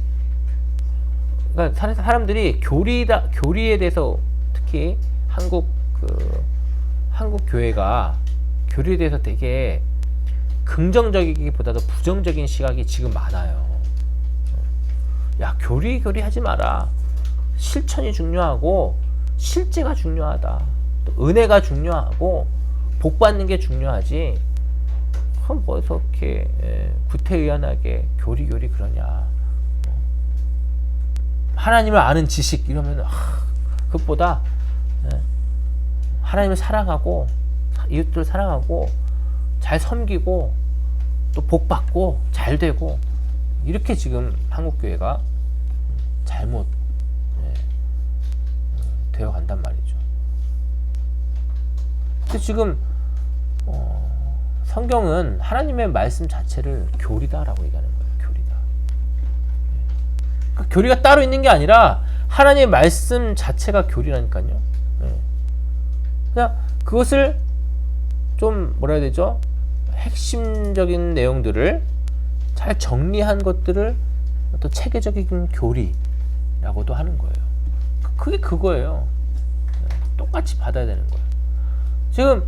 [SPEAKER 1] 그러니까 사람들이 교리에 대해서 특히 한국 교회가 교리에 대해서 되게 긍정적이기보다도 부정적인 시각이 지금 많아요. 야, 교리 하지 마라. 실천이 중요하고 실제가 중요하다. 또 은혜가 중요하고 복 받는 게 중요하지. 그럼 뭐서 이렇게 구태의연하게 교리 그러냐. 하나님을 아는 지식 이러면 그것보다 하나님을 사랑하고 이웃들을 사랑하고 잘 섬기고 또 복 받고 잘 되고 이렇게 지금 한국교회가 잘못 되어 간단 말이죠. 근데 지금 성경은 하나님의 말씀 자체를 교리다라고 얘기하는 거예요. 교리다. 그러니까 교리가 따로 있는 게 아니라 하나님의 말씀 자체가 교리라니까요. 그냥 그것을 좀 뭐라 해야 되죠? 핵심적인 내용들을 잘 정리한 것들을 어떤 체계적인 교리라고도 하는 거예요. 그게 그거예요. 똑같이 받아야 되는 거예요. 지금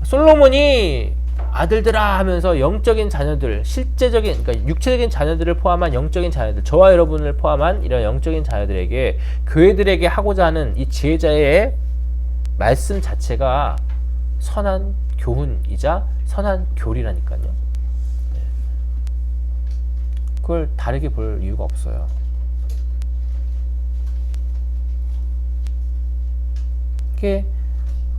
[SPEAKER 1] 솔로몬이 아들들아 하면서 영적인 자녀들, 실제적인, 그러니까 육체적인 자녀들을 포함한 영적인 자녀들, 저와 여러분을 포함한 이런 영적인 자녀들에게, 교회들에게 하고자 하는 이 지혜자의 말씀 자체가 선한 교훈이자 선한 교리라니까요. 그걸 다르게 볼 이유가 없어요. 이게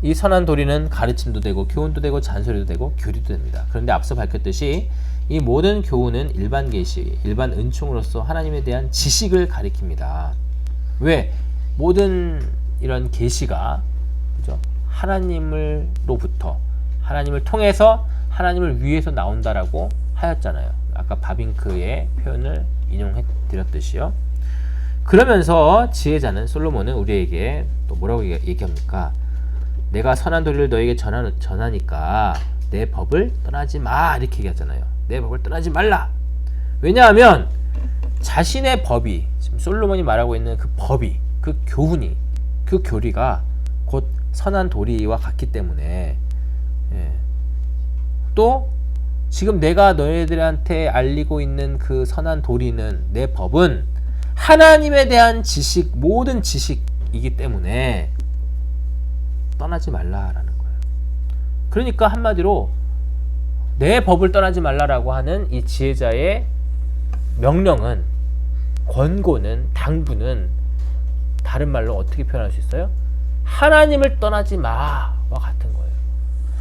[SPEAKER 1] 이 선한 도리는 가르침도 되고 교훈도 되고 잔소리도 되고 교리도 됩니다. 그런데 앞서 밝혔듯이 이 모든 교훈은 일반 계시, 일반 은총으로서 하나님에 대한 지식을 가리킵니다. 왜? 모든 이런 계시가 그죠? 하나님으로부터, 하나님을 통해서 하나님을 위해서 나온다라고 하였잖아요. 아까 바빙크의 표현을 인용해 드렸듯이요. 그러면서 지혜자는 솔로몬은 우리에게 또 뭐라고 얘기합니까? 내가 선한 도리를 너에게 전하니까 내 법을 떠나지 마, 이렇게 얘기하잖아요. 내 법을 떠나지 말라. 왜냐하면 자신의 법이, 지금 솔로몬이 말하고 있는 그 법이, 그 교훈이, 그 교리가 곧 선한 도리와 같기 때문에, 또 지금 내가 너희들한테 알리고 있는 그 선한 도리는, 내 법은 하나님에 대한 지식, 모든 지식이기 때문에 떠나지 말라라는 거예요. 그러니까 한마디로 내 법을 떠나지 말라라고 하는 이 지혜자의 명령은, 권고는, 당부는 다른 말로 어떻게 표현할 수 있어요? 하나님을 떠나지 마와 같은 거예요.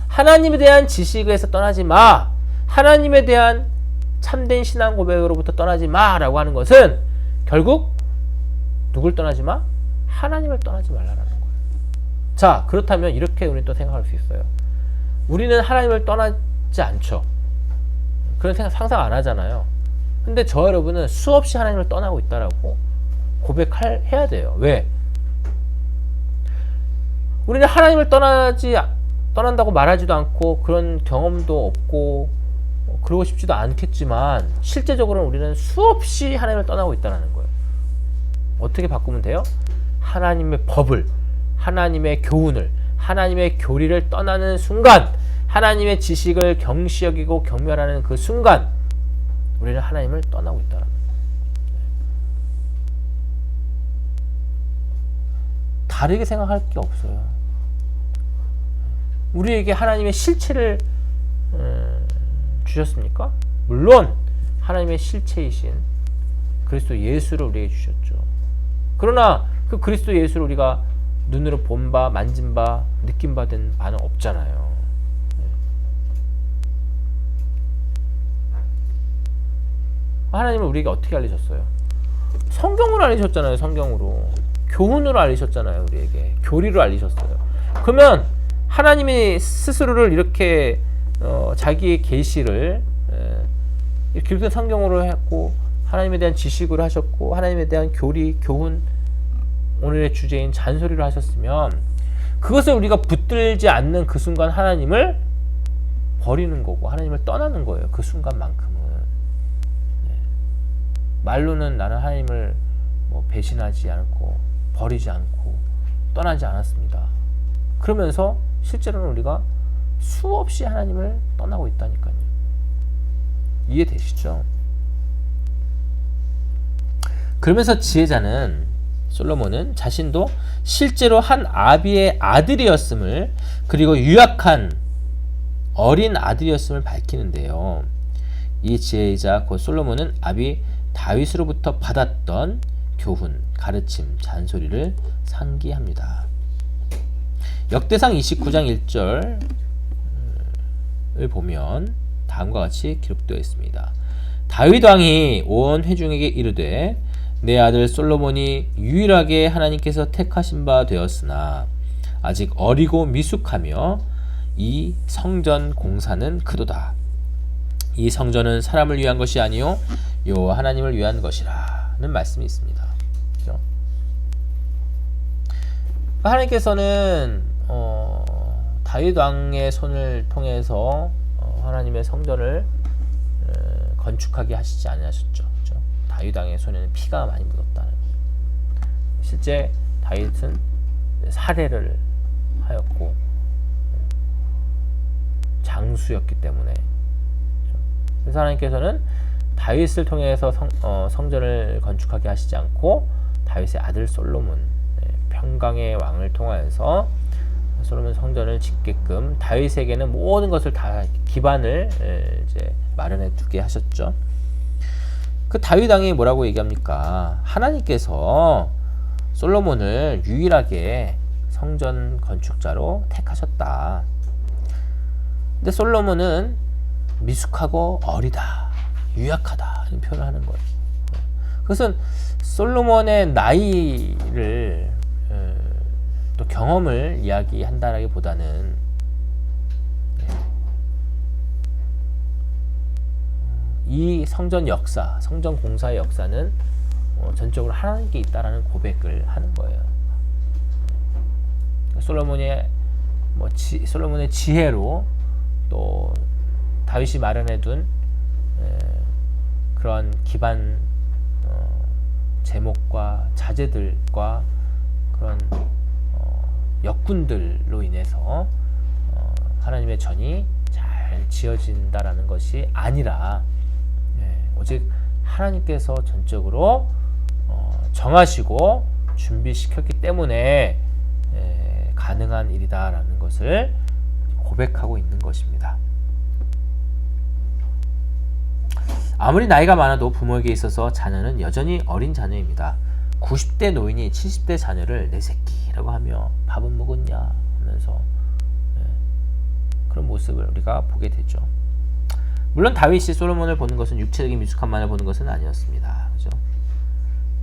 [SPEAKER 1] 하나님에 대한 지식에서 떠나지 마, 하나님에 대한 참된 신앙 고백으로부터 떠나지 마라고 하는 것은 결국 누굴 떠나지 마? 하나님을 떠나지 말라라는 거예요. 자, 그렇다면 이렇게 우리는 또 생각할 수 있어요. 우리는 하나님을 떠나지 않죠. 그런 생각 상상 안 하잖아요. 근데 저 여러분은 수없이 하나님을 떠나고 있다라고 고백해야 돼요. 왜? 우리는 하나님을 떠난다고 말하지도 않고 그런 경험도 없고 그러고 싶지도 않겠지만 실제적으로는 우리는 수없이 하나님을 떠나고 있다는 거예요. 어떻게 바꾸면 돼요? 하나님의 법을, 하나님의 교훈을, 하나님의 교리를 떠나는 순간, 하나님의 지식을 경시 여기고 경멸하는 그 순간 우리는 하나님을 떠나고 있다는 거예요. 다르게 생각할 게 없어요. 우리에게 하나님의 실체를 주셨습니까? 물론 하나님의 실체이신 그리스도 예수를 우리에게 주셨죠. 그러나 그 그리스도 예수를 우리가 눈으로 본 바, 만진 바, 느낀 바 된 바는 없잖아요. 하나님은 우리에게 어떻게 알리셨어요? 성경으로 알리셨잖아요. 성경으로. 교훈으로 알리셨잖아요. 우리에게. 교리로 알리셨어요. 그러면 하나님이 스스로를 이렇게 자기의 계시를 이렇게 읽은 성경으로 했고, 하나님에 대한 지식으로 하셨고, 하나님에 대한 교리, 교훈, 오늘의 주제인 잔소리를 하셨으면 그것을 우리가 붙들지 않는 그 순간 하나님을 버리는 거고 하나님을 떠나는 거예요. 그 순간만큼은. 말로는 나는 하나님을 배신하지 않고 버리지 않고 떠나지 않았습니다. 그러면서 실제로는 우리가 수없이 하나님을 떠나고 있다니까요. 이해되시죠? 그러면서 지혜자는, 솔로몬은 자신도 실제로 한 아비의 아들이었음을, 그리고 유약한 어린 아들이었음을 밝히는데요. 이 지혜자 곧 솔로몬은 아비 다윗으로부터 받았던 교훈, 가르침, 잔소리를 상기합니다. 역대상 29장 1절을 보면 다음과 같이 기록되어 있습니다. 다윗 왕이 온 회중에게 이르되 내 아들 솔로몬이 유일하게 하나님께서 택하신 바 되었으나 아직 어리고 미숙하며 이 성전 공사는 크도다. 이 성전은 사람을 위한 것이 아니요 여호와 하나님을 위한 것이라는 말씀이 있습니다. 그렇죠? 하나님께서는 다윗 왕의 손을 통해서 하나님의 성전을 건축하게 하시지 않으셨죠. 그렇죠? 다윗 왕의 손에는 피가 많이 묻었다는 거예요. 실제 다윗은 살해를 하였고 장수였기 때문에, 그래서 하나님께서는 다윗을 통해서 성전을 건축하게 하시지 않고 다윗의 아들 솔로몬, 평강의 왕을 통하여서 솔로몬 성전을 짓게끔 다윗에게는 모든 것을 다 기반을 이제 마련해 두게 하셨죠. 그 다윗 왕이 뭐라고 얘기합니까? 하나님께서 솔로몬을 유일하게 성전 건축자로 택하셨다. 근데 솔로몬은 미숙하고 어리다, 유약하다 이런 표현을 하는 거예요. 그것은 솔로몬의 나이를 또 경험을 이야기한다라기보다는 이 성전 역사, 성전 공사의 역사는 전적으로 하나님께 있다라는 고백을 하는 거예요. 솔로몬의 지혜로 또 다윗이 마련해둔 그런 기반 제목과 자재들과 그런 역군들로 인해서 하나님의 전이 잘 지어진다라는 것이 아니라 오직 하나님께서 전적으로 정하시고 준비시켰기 때문에 가능한 일이다라는 것을 고백하고 있는 것입니다. 아무리 나이가 많아도 부모에게 있어서 자녀는 여전히 어린 자녀입니다. 90대 노인이 70대 자녀를 내 새끼라고 하며 밥은 먹었냐 하면서 그런 모습을 우리가 보게 되죠. 물론 다윗이 솔로몬을 보는 것은 육체적인 미숙함만을 보는 것은 아니었습니다. 그죠?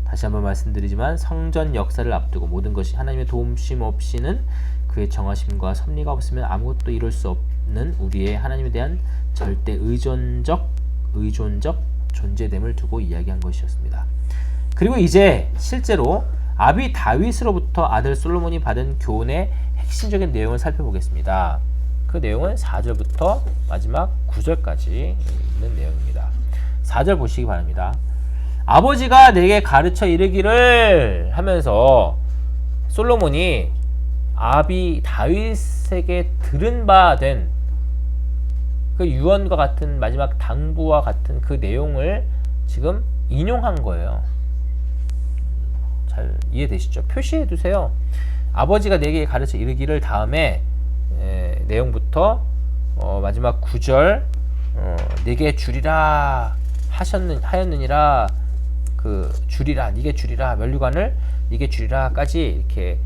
[SPEAKER 1] 다시 한번 말씀드리지만 성전 역사를 앞두고 모든 것이 하나님의 도움심 없이는 그의 정하심과 섭리가 없으면 아무것도 이룰 수 없는 우리의 하나님에 대한 절대 의존적 존재됨을 두고 이야기한 것이었습니다. 그리고 이제 실제로 아비 다윗으로부터 아들 솔로몬이 받은 교훈의 핵심적인 내용을 살펴보겠습니다. 그 내용은 4절부터 마지막 9절까지 있는 내용입니다. 4절 보시기 바랍니다. 아버지가 내게 가르쳐 이르기를 하면서 솔로몬이 아비 다윗에게 들은 바 된 그 유언과 같은 마지막 당부와 같은 그 내용을 지금 인용한 거예요. 잘 이해되시죠? 표시해 두세요. 아버지가 내게 가르쳐 이르기를 다음에 내용부터 마지막 9절 내게 주리라 하였느니라, 그 주리라, 니게 주리라, 면류관을 니게 주리라까지 이렇게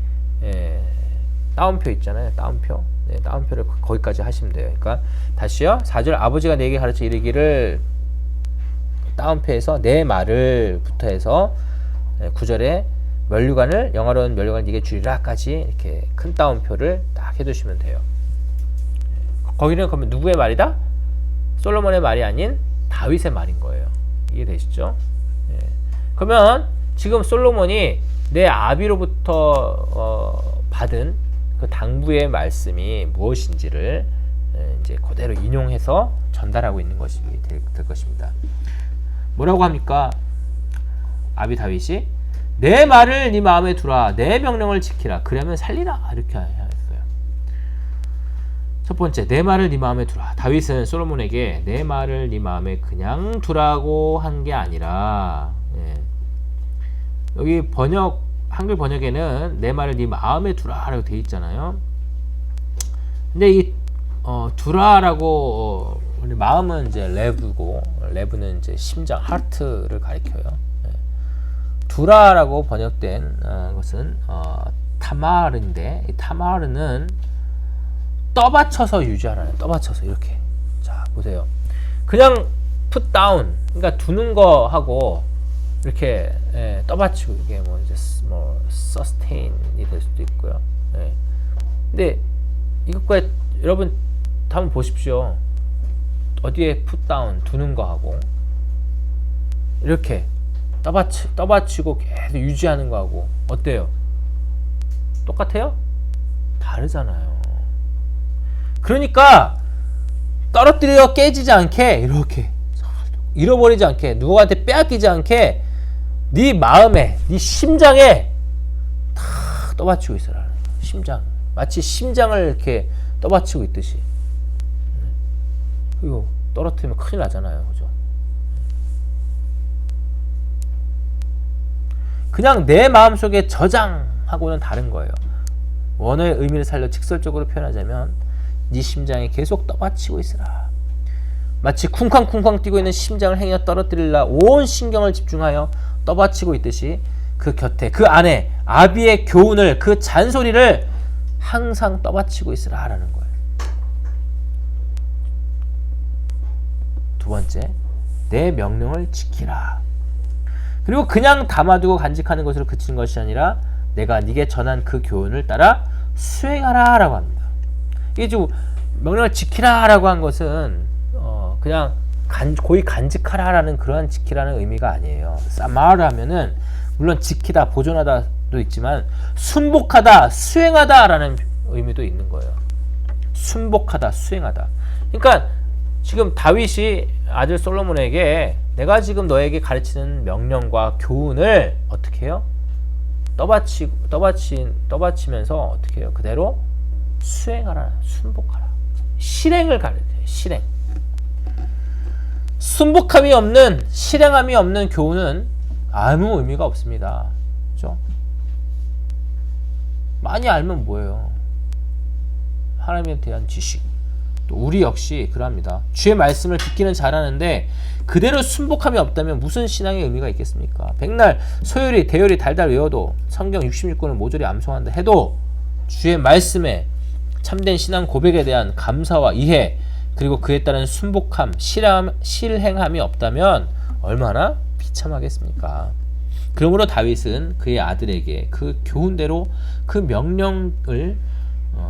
[SPEAKER 1] 따옴표 있잖아요. 따옴표. 네, 따옴표를 거기까지 하시면 돼요. 그러니까 다시요. 4절 아버지가 내게 가르쳐 이르기를 따옴표에서 내 말을 부터 해서 9절에 면류관을, 영어로는 면류관을 니게 주리라까지 이렇게 큰 따옴표를 딱 해두시면 돼요. 거기는 그러면 누구의 말이다? 솔로몬의 말이 아닌 다윗의 말인 거예요. 이해되시죠? 그러면 지금 솔로몬이 내 아비로부터 받은 그 당부의 말씀이 무엇인지를 이제 그대로 인용해서 전달하고 있는 것이 될 것입니다. 뭐라고 합니까? 아비 다윗이 내 말을 네 마음에 두라, 내 명령을 지키라, 그러면 살리라, 이렇게 했어요. 첫 번째, 내 말을 네 마음에 두라. 다윗은 솔로몬에게 내 말을 네 마음에 그냥 두라고 한 게 아니라, 여기 한글 번역에는 내 말을 네 마음에 두라라고 되어 있잖아요. 근데 이 두라라고 마음은 이제 레브고, 레브는 이제 심장, 하트를 가리켜요. 두라라고 번역된 것은 타마르인데, 이 타마르는 떠받쳐서 유지하라는, 떠받쳐서 이렇게. 자, 보세요. 그냥 put down, 그러니까 두는 거 하고 이렇게 떠받치고 이게 뭐 이제 뭐 sustain이 될 수도 있고요. 근데 이것과 여러분 한번 보십시오. 어디에 put down 두는 거 하고 이렇게 떠받치고 계속 유지하는 거 하고 어때요? 똑같아요? 다르잖아요. 그러니까 떨어뜨려 깨지지 않게 이렇게 잃어버리지 않게 누구한테 빼앗기지 않게 네 마음에 네 심장에 다 떠받치고 있어라. 심장 마치 심장을 이렇게 떠받치고 있듯이. 이거 떨어뜨리면 큰일 나잖아요. 그죠? 그냥 내 마음속에 저장하고는 다른 거예요. 원어의 의미를 살려 직설적으로 표현하자면 네 심장에 계속 떠받치고 있으라. 마치 쿵쾅쿵쾅 뛰고 있는 심장을 행여 떨어뜨리려 온 신경을 집중하여 떠받치고 있듯이 그 곁에 그 안에 아비의 교훈을 그 잔소리를 항상 떠받치고 있으라 라는 거예요. 두 번째, 내 명령을 지키라. 그리고 그냥 담아두고 간직하는 것으로 그치는 것이 아니라 내가 네게 전한 그 교훈을 따라 수행하라 라고 합니다. 이게 좀 명령을 지키라 라고 한 것은 그냥 고이 간직하라 라는 그러한 지키라는 의미가 아니에요. 사마라 하면은 물론 지키다, 보존하다도 있지만 순복하다, 수행하다 라는 의미도 있는 거예요. 순복하다, 수행하다. 그러니까 지금 다윗이 아들 솔로몬에게 내가 지금 너에게 가르치는 명령과 교훈을 어떻게 해요? 떠받치면서 어떻게 해요? 그대로 수행하라, 순복하라. 실행을 가르쳐요. 실행. 순복함이 없는, 실행함이 없는 교훈은 아무 의미가 없습니다. 그죠? 많이 알면 뭐예요? 하나님에 대한 지식. 또 우리 역시 그럽니다. 주의 말씀을 듣기는 잘하는데 그대로 순복함이 없다면 무슨 신앙의 의미가 있겠습니까? 백날 소요리 대요리 달달 외워도 성경 66권을 모조리 암송한다 해도 주의 말씀에 참된 신앙 고백에 대한 감사와 이해 그리고 그에 따른 순복함, 실행함이 없다면 얼마나 비참하겠습니까? 그러므로 다윗은 그의 아들에게 그 교훈대로 그 명령을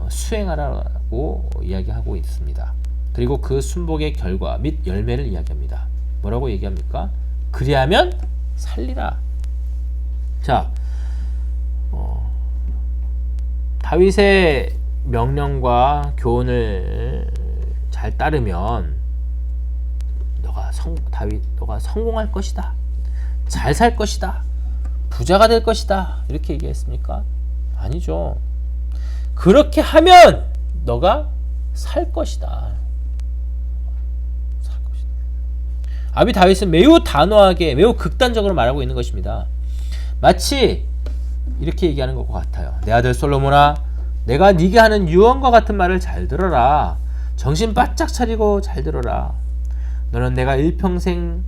[SPEAKER 1] 수행하라고 이야기하고 있습니다. 그리고 그 순복의 결과 및 열매를 이야기합니다. 뭐라고 얘기합니까? 그리하면 살리라. 자, 다윗의 명령과 교훈을 잘 따르면 너가 성공할 것이다. 잘 살 것이다. 부자가 될 것이다. 이렇게 얘기했습니까? 아니죠. 그렇게 하면 너가 살 것이다. 살 것이다. 아비 다윗은 매우 단호하게, 매우 극단적으로 말하고 있는 것입니다. 마치 이렇게 얘기하는 것과 같아요. 내 아들 솔로몬아, 내가 네게 하는 유언과 같은 말을 잘 들어라. 정신 바짝 차리고 잘 들어라. 너는 내가 일평생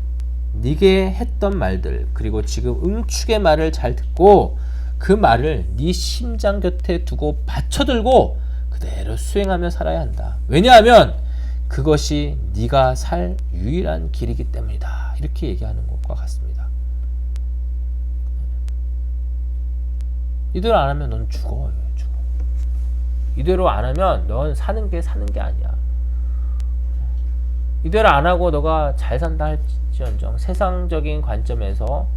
[SPEAKER 1] 네게 했던 말들 그리고 지금 응축의 말을 잘 듣고 그 말을 네 심장 곁에 두고 받쳐들고 그대로 수행하며 살아야 한다. 왜냐하면 그것이 네가 살 유일한 길이기 때문이다. 이렇게 얘기하는 것과 같습니다. 이대로 안 하면 넌 죽어. 이대로 안 하면 넌 사는 게 아니야. 이대로 안 하고 너가 잘 산다 할지언정 세상적인 관점에서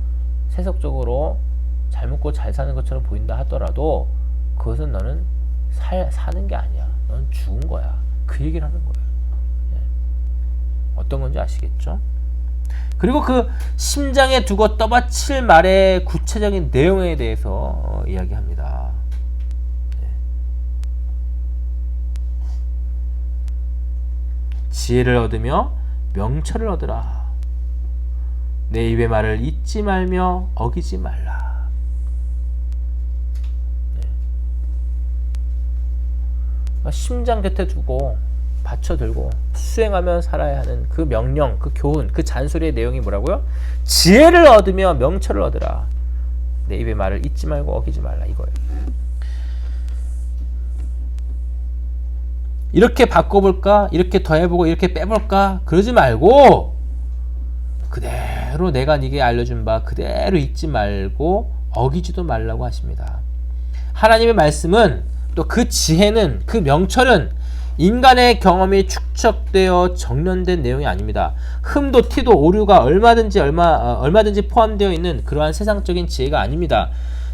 [SPEAKER 1] 세속적으로 잘 먹고 잘 사는 것처럼 보인다 하더라도 그것은 너는 사는 게 아니야. 넌 죽은 거야. 그 얘기를 하는 거예요. 어떤 건지 아시겠죠? 그리고 그 심장에 두고 떠받칠 말의 구체적인 내용에 대해서 이야기합니다. 지혜를 얻으며 명철을 얻으라. 내 입의 말을 잊지 말며 어기지 말라. 심장 곁에 두고 받쳐들고 수행하며 살아야 하는 그 명령, 그 교훈, 그 잔소리의 내용이 뭐라고요? 지혜를 얻으며 명철을 얻으라. 내 입의 말을 잊지 말고 어기지 말라. 이거예요. 이렇게 바꿔볼까? 이렇게 더해보고 이렇게 빼볼까? 그러지 말고 그대로 내가 네게 알려준 바 그대로 잊지 말고 어기지도 말라고 하십니다. 하나님의 말씀은 또 그 지혜는 그 명철은 인간의 경험이 축적되어 정련된 내용이 아닙니다. 흠도 티도 오류가 얼마든지 포함되어 있는 그러한 세상적인 지혜가 아닙니다.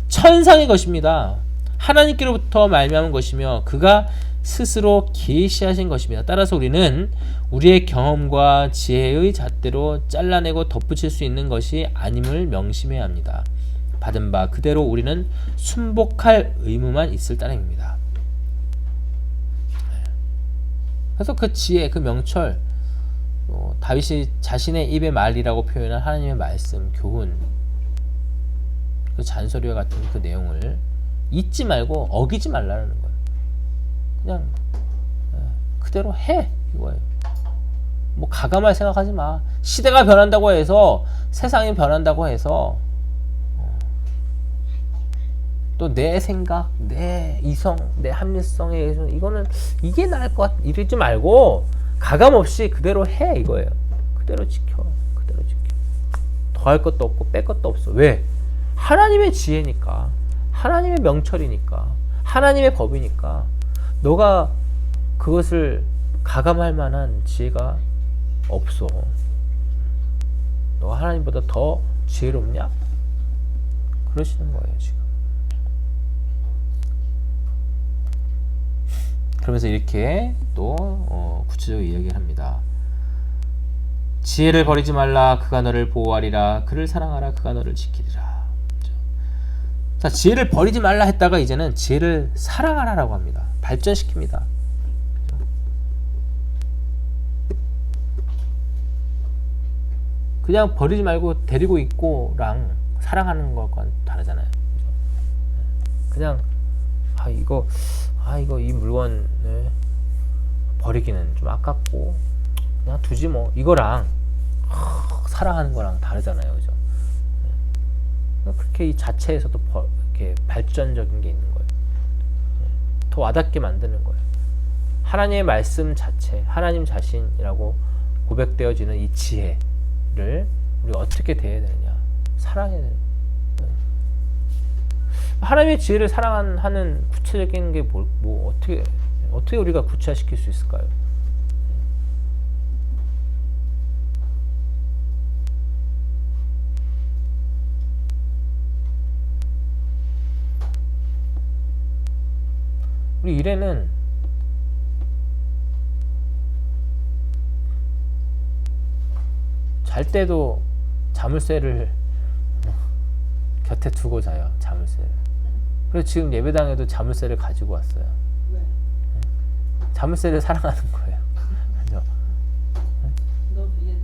[SPEAKER 1] 천상의 것입니다. 하나님께로부터 말미암은 것이며 그가 스스로 계시하신 것입니다. 따라서 우리는 우리의 경험과 지혜의 잣대로 잘라내고 덧붙일 수 있는 것이 아님을 명심해야 합니다. 받은 바 그대로 우리는 순복할 의무만 있을 따름입니다. 그래서 그 지혜, 그 명철, 다윗이 자신의 입의 말이라고 표현한 하나님의 말씀, 교훈, 그 잔소리와 같은 그 내용을 잊지 말고 어기지 말라는 거예요. 그냥 그대로 해, 이거예요. 뭐 가감할 생각하지 마. 시대가 변한다고 해서, 세상이 변한다고 해서 또 내 생각, 내 이성, 내 합리성에 의해서 이거는 이게 나을 것 같아 이러지 말고 가감 없이 그대로 해, 이거예요. 그대로 지켜, 그대로 지켜. 더할 것도 없고 뺄 것도 없어. 왜? 하나님의 지혜니까, 하나님의 명철이니까, 하나님의 법이니까. 너가 그것을 가감할 만한 지혜가 없어. 너가 하나님보다 더 지혜롭냐? 그러시는 거예요, 지금. 그러면서 이렇게 또 구체적으로 이야기를 합니다. 지혜를 버리지 말라. 그가 너를 보호하리라. 그를 사랑하라. 그가 너를 지키리라. 자, 지혜를 버리지 말라 했다가 이제는 지혜를 사랑하라라고 합니다. 발전시킵니다. 그냥 버리지 말고 데리고 있고랑 사랑하는 것과는 다르잖아요. 그냥 이거 이 물건 버리기는 좀 아깝고 그냥 두지 뭐, 이거랑 사랑하는 거랑 다르잖아요, 그죠? 그렇게 이 자체에서도 이렇게 발전적인 게 있는 거예요. 더 와닿게 만드는 거예요. 하나님의 말씀 자체, 하나님 자신이라고 고백되어지는 이 지혜를 우리 어떻게 대해야 되느냐? 사랑해야 되는 거예요. 하나님의 지혜를 사랑하는 구체적인 게 어떻게 우리가 구체화시킬 수 있을까요? 우리 일에는 잘 때도 자물쇠를 곁에 두고 자요. 자물쇠를. 그래서 지금 예배당에도 자물쇠를 가지고 왔어요.
[SPEAKER 3] 왜?
[SPEAKER 1] 자물쇠를 사랑하는 거예요. 그죠?
[SPEAKER 3] 너도 얘도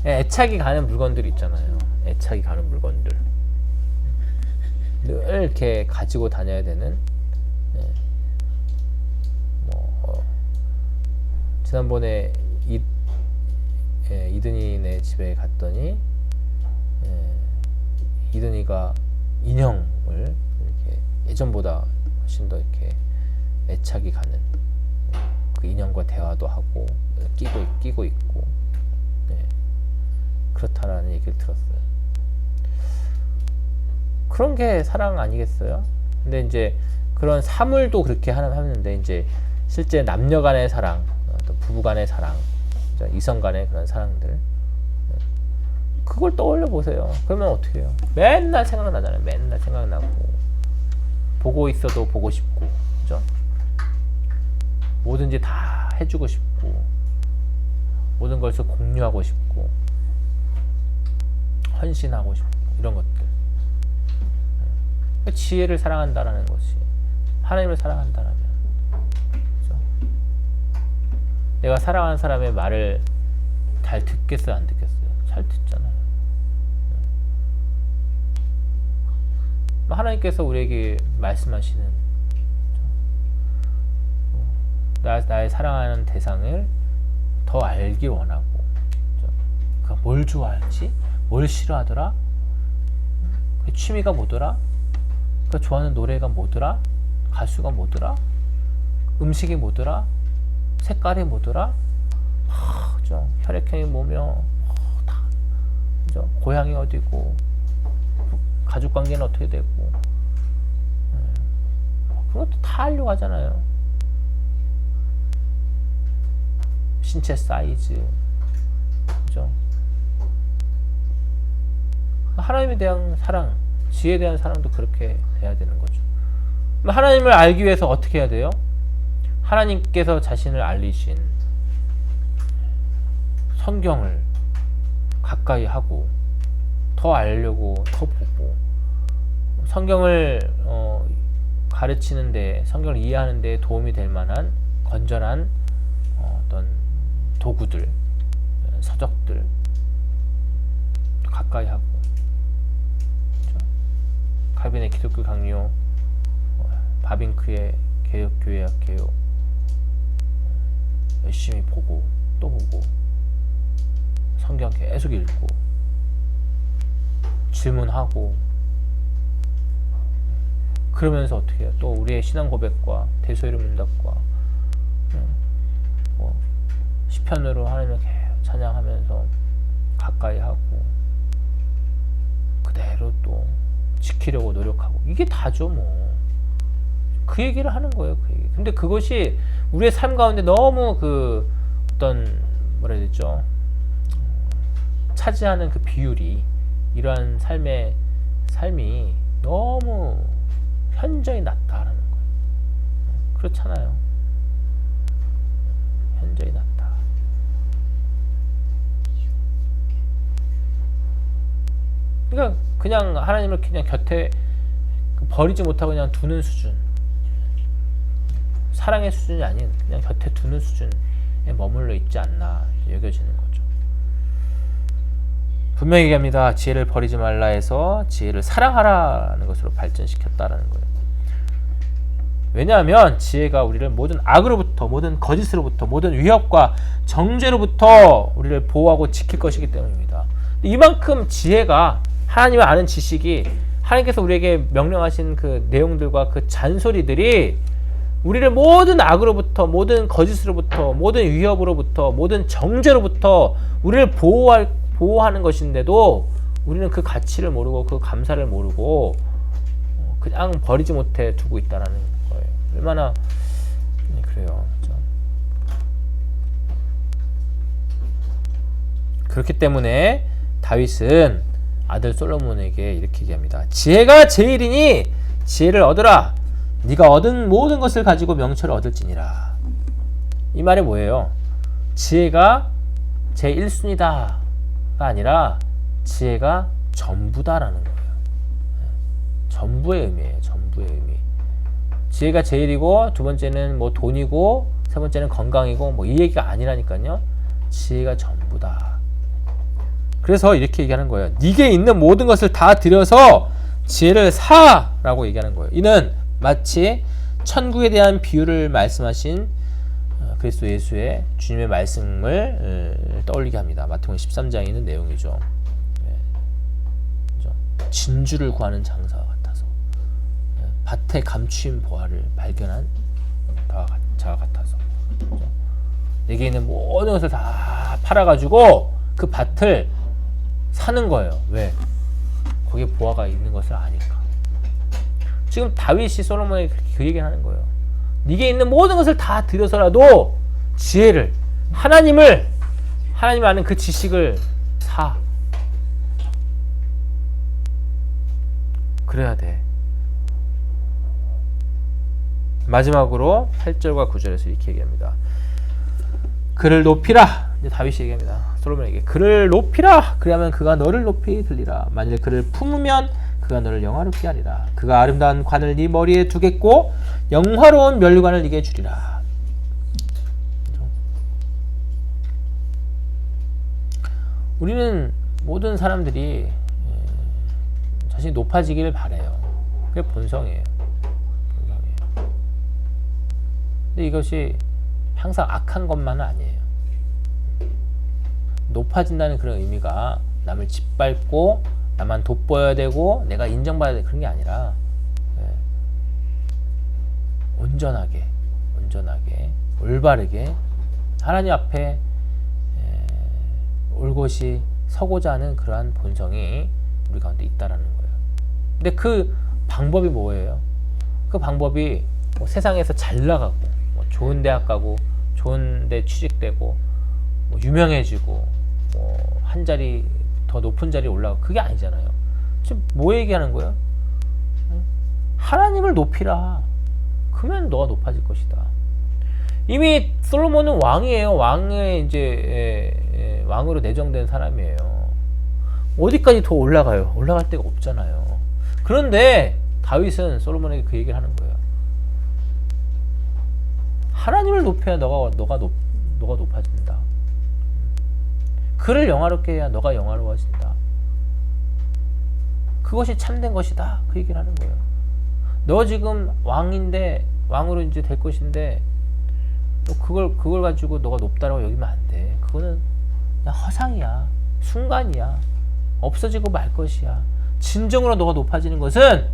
[SPEAKER 1] 애착이 가는 물건들 있잖아요. 애착이 가는 물건들. 늘 이렇게 가지고 다녀야 되는. 지난번에 이든이네 집에 갔더니 이든이가 인형을 이렇게 예전보다 훨씬 더 이렇게 애착이 가는, 그 인형과 대화도 하고 끼고 있고 그렇다라는 얘기를 들었어요. 그런 게 사랑 아니겠어요? 근데 이제 그런 사물도 그렇게 하는데 이제 실제 남녀 간의 사랑, 또 부부 간의 사랑, 이성 간의 그런 사랑들, 그걸 떠올려 보세요. 그러면 어떻게 해요? 맨날 생각나잖아요. 맨날 생각나고, 보고 있어도 보고 싶고, 그죠? 뭐든지 다 해주고 싶고, 모든 것을 공유하고 싶고, 헌신하고 싶고, 이런 것들. 지혜를 사랑한다라는 것이, 하나님을 사랑한다라면, 그죠? 내가 사랑하는 사람의 말을 잘 듣겠어요, 안 듣겠어요? 잘 듣잖아요. 하나님께서 우리에게 말씀하시는, 나의 사랑하는 대상을 더 알기 원하고, 그가 뭘 좋아할지, 뭘 싫어하더라, 그 취미가 뭐더라, 그 좋아하는 노래가 뭐더라, 가수가 뭐더라, 음식이 뭐더라, 색깔이 뭐더라, 그죠? 혈액형이 뭐며 다 그죠? 고향이 어디고 가족 관계는 어떻게 되고 그런 것도 다 하려고 하잖아요. 신체 사이즈 그죠? 하나님에 대한 사랑, 지혜에 대한 사랑도 그렇게 돼야 되는 거죠. 하나님을 알기 위해서 어떻게 해야 돼요? 하나님께서 자신을 알리신 성경을 가까이 하고 더 알려고 더 보고 성경을 가르치는데 성경을 이해하는 데 도움이 될 만한 건전한 어떤 도구들, 서적들 가까이 하고 그렇죠? 칼빈의 기독교 강요, 바빙크의 개혁교회학 개요 열심히 보고 또 보고 성경 계속 읽고 질문하고 그러면서 어떻게 해요? 또 우리의 신앙 고백과 대소이름 문답과 뭐 시편으로 하나님을 계속 찬양하면서 가까이 하고 그대로 또 지키려고 노력하고 이게 다죠 뭐. 그 얘기를 하는 거예요. 그 얘기. 근데 그것이 우리의 삶 가운데 너무 그 어떤 뭐라 해야 되죠? 차지하는 그 비율이 이러한 삶이 너무 현저히 낮다라는 거예요. 그렇잖아요. 현저히 낮다. 그러니까 그냥 하나님을 그냥 곁에 버리지 못하고 그냥 두는 수준. 사랑의 수준이 아닌 그냥 곁에 두는 수준에 머물러 있지 않나 여겨지는 거죠. 분명히 얘기합니다. 지혜를 버리지 말라 해서 지혜를 사랑하라는 것으로 발전시켰다라는 거예요. 왜냐하면 지혜가 우리를 모든 악으로부터, 모든 거짓으로부터, 모든 위협과 정죄로부터 우리를 보호하고 지킬 것이기 때문입니다. 이만큼 지혜가 하나님을 아는 지식이 하나님께서 우리에게 명령하신 그 내용들과 그 잔소리들이 우리를 모든 악으로부터, 모든 거짓으로부터, 모든 위협으로부터, 모든 정죄로부터 우리를 보호하는 것인데도 우리는 그 가치를 모르고 그 감사를 모르고 그냥 버리지 못해 두고 있다는 거예요. 얼마나 그래요. 그렇죠? 그렇기 때문에 다윗은 아들 솔로몬에게 이렇게 얘기합니다. 지혜가 제일이니 지혜를 얻으라. 네가 얻은 모든 것을 가지고 명철을 얻을지니라. 이 말이 뭐예요? 지혜가 제 1순위다가 아니라 지혜가 전부다라는 거예요. 전부의 의미예요. 전부의 의미. 지혜가 제일이고 두 번째는 뭐 돈이고 세 번째는 건강이고 뭐 이 얘기가 아니라니까요. 지혜가 전부다. 그래서 이렇게 얘기하는 거예요. 네게 있는 모든 것을 다 들여서 지혜를 사라고 얘기하는 거예요. 이는 마치 천국에 대한 비유를 말씀하신 그리스도 예수의 주님의 말씀을 떠올리게 합니다. 마태복음 13장에 있는 내용이죠. 진주를 구하는 장사와 같아서 밭에 감추인 보화를 발견한 자와 같아서 내게 있는 모든 것을 다 팔아가지고 그 밭을 사는 거예요. 왜? 거기에 보화가 있는 것을 아니까. 지금 다윗이 솔로몬에게 그 얘기를 하는 거예요. 네게 있는 모든 것을 다 들여서라도 지혜를, 하나님을 아는 그 지식을 사. 그래야 돼. 마지막으로 8절과 9절에서 이렇게 얘기합니다. 그를 높이라. 이제 다윗이 얘기합니다. 솔로몬에게 그를 높이라. 그리하면 그가 너를 높이 들리라. 만일 그를 품으면 그가 너를 영화롭게 하리라. 그가 아름다운 관을 네 머리에 두겠고 영화로운 면류관을 네게 주리라. 우리는 모든 사람들이 자신이 높아지기를 바라요. 그게 본성이에요. 근데 이것이 항상 악한 것만은 아니에요. 높아진다는 그런 의미가 남을 짓밟고 나만 돋보여야 되고 내가 인정받아야 되고 그런 게 아니라 온전하게 올바르게 하나님 앞에 올곧이 서고자 하는 그러한 본성이 우리 가운데 있다라는 거예요. 근데 그 방법이 뭐예요? 그 방법이 뭐 세상에서 잘 나가고 뭐 좋은 대학 가고 좋은 데 취직되고 뭐 유명해지고 뭐 한 자리 더 높은 자리에 올라가고 그게 아니잖아요. 지금 뭐 얘기하는 거예요? 하나님을 높이라. 그러면 너가 높아질 것이다. 이미 솔로몬은 왕이에요. 왕의 이제 왕으로 내정된 사람이에요. 어디까지 더 올라가요? 올라갈 데가 없잖아요. 그런데 다윗은 솔로몬에게 그 얘기를 하는 거예요. 하나님을 높여야 너가 높아진다. 그를 영화롭게 해야 너가 영화로워진다. 그것이 참된 것이다. 그 얘기를 하는 거예요. 너 지금 왕인데 왕으로 이제 될 것인데 너 그걸 가지고 너가 높다라고 여기면 안 돼. 그거는 그냥 허상이야. 순간이야. 없어지고 말 것이야. 진정으로 너가 높아지는 것은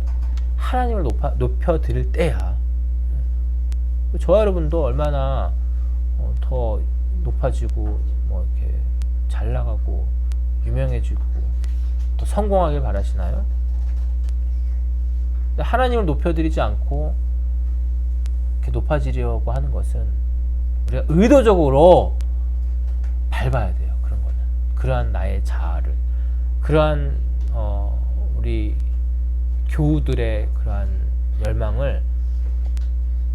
[SPEAKER 1] 하나님을 높여드릴 때야. 저와 여러분도 얼마나 더 높아지고 뭐 이렇게 잘 나가고 유명해지고 더 성공하길 바라시나요? 하나님을 높여드리지 않고 이렇게 높아지려고 하는 것은 우리가 의도적으로 밟아야 돼요. 그런 거는 그러한 나의 자아를, 그러한 우리 교우들의 그러한 열망을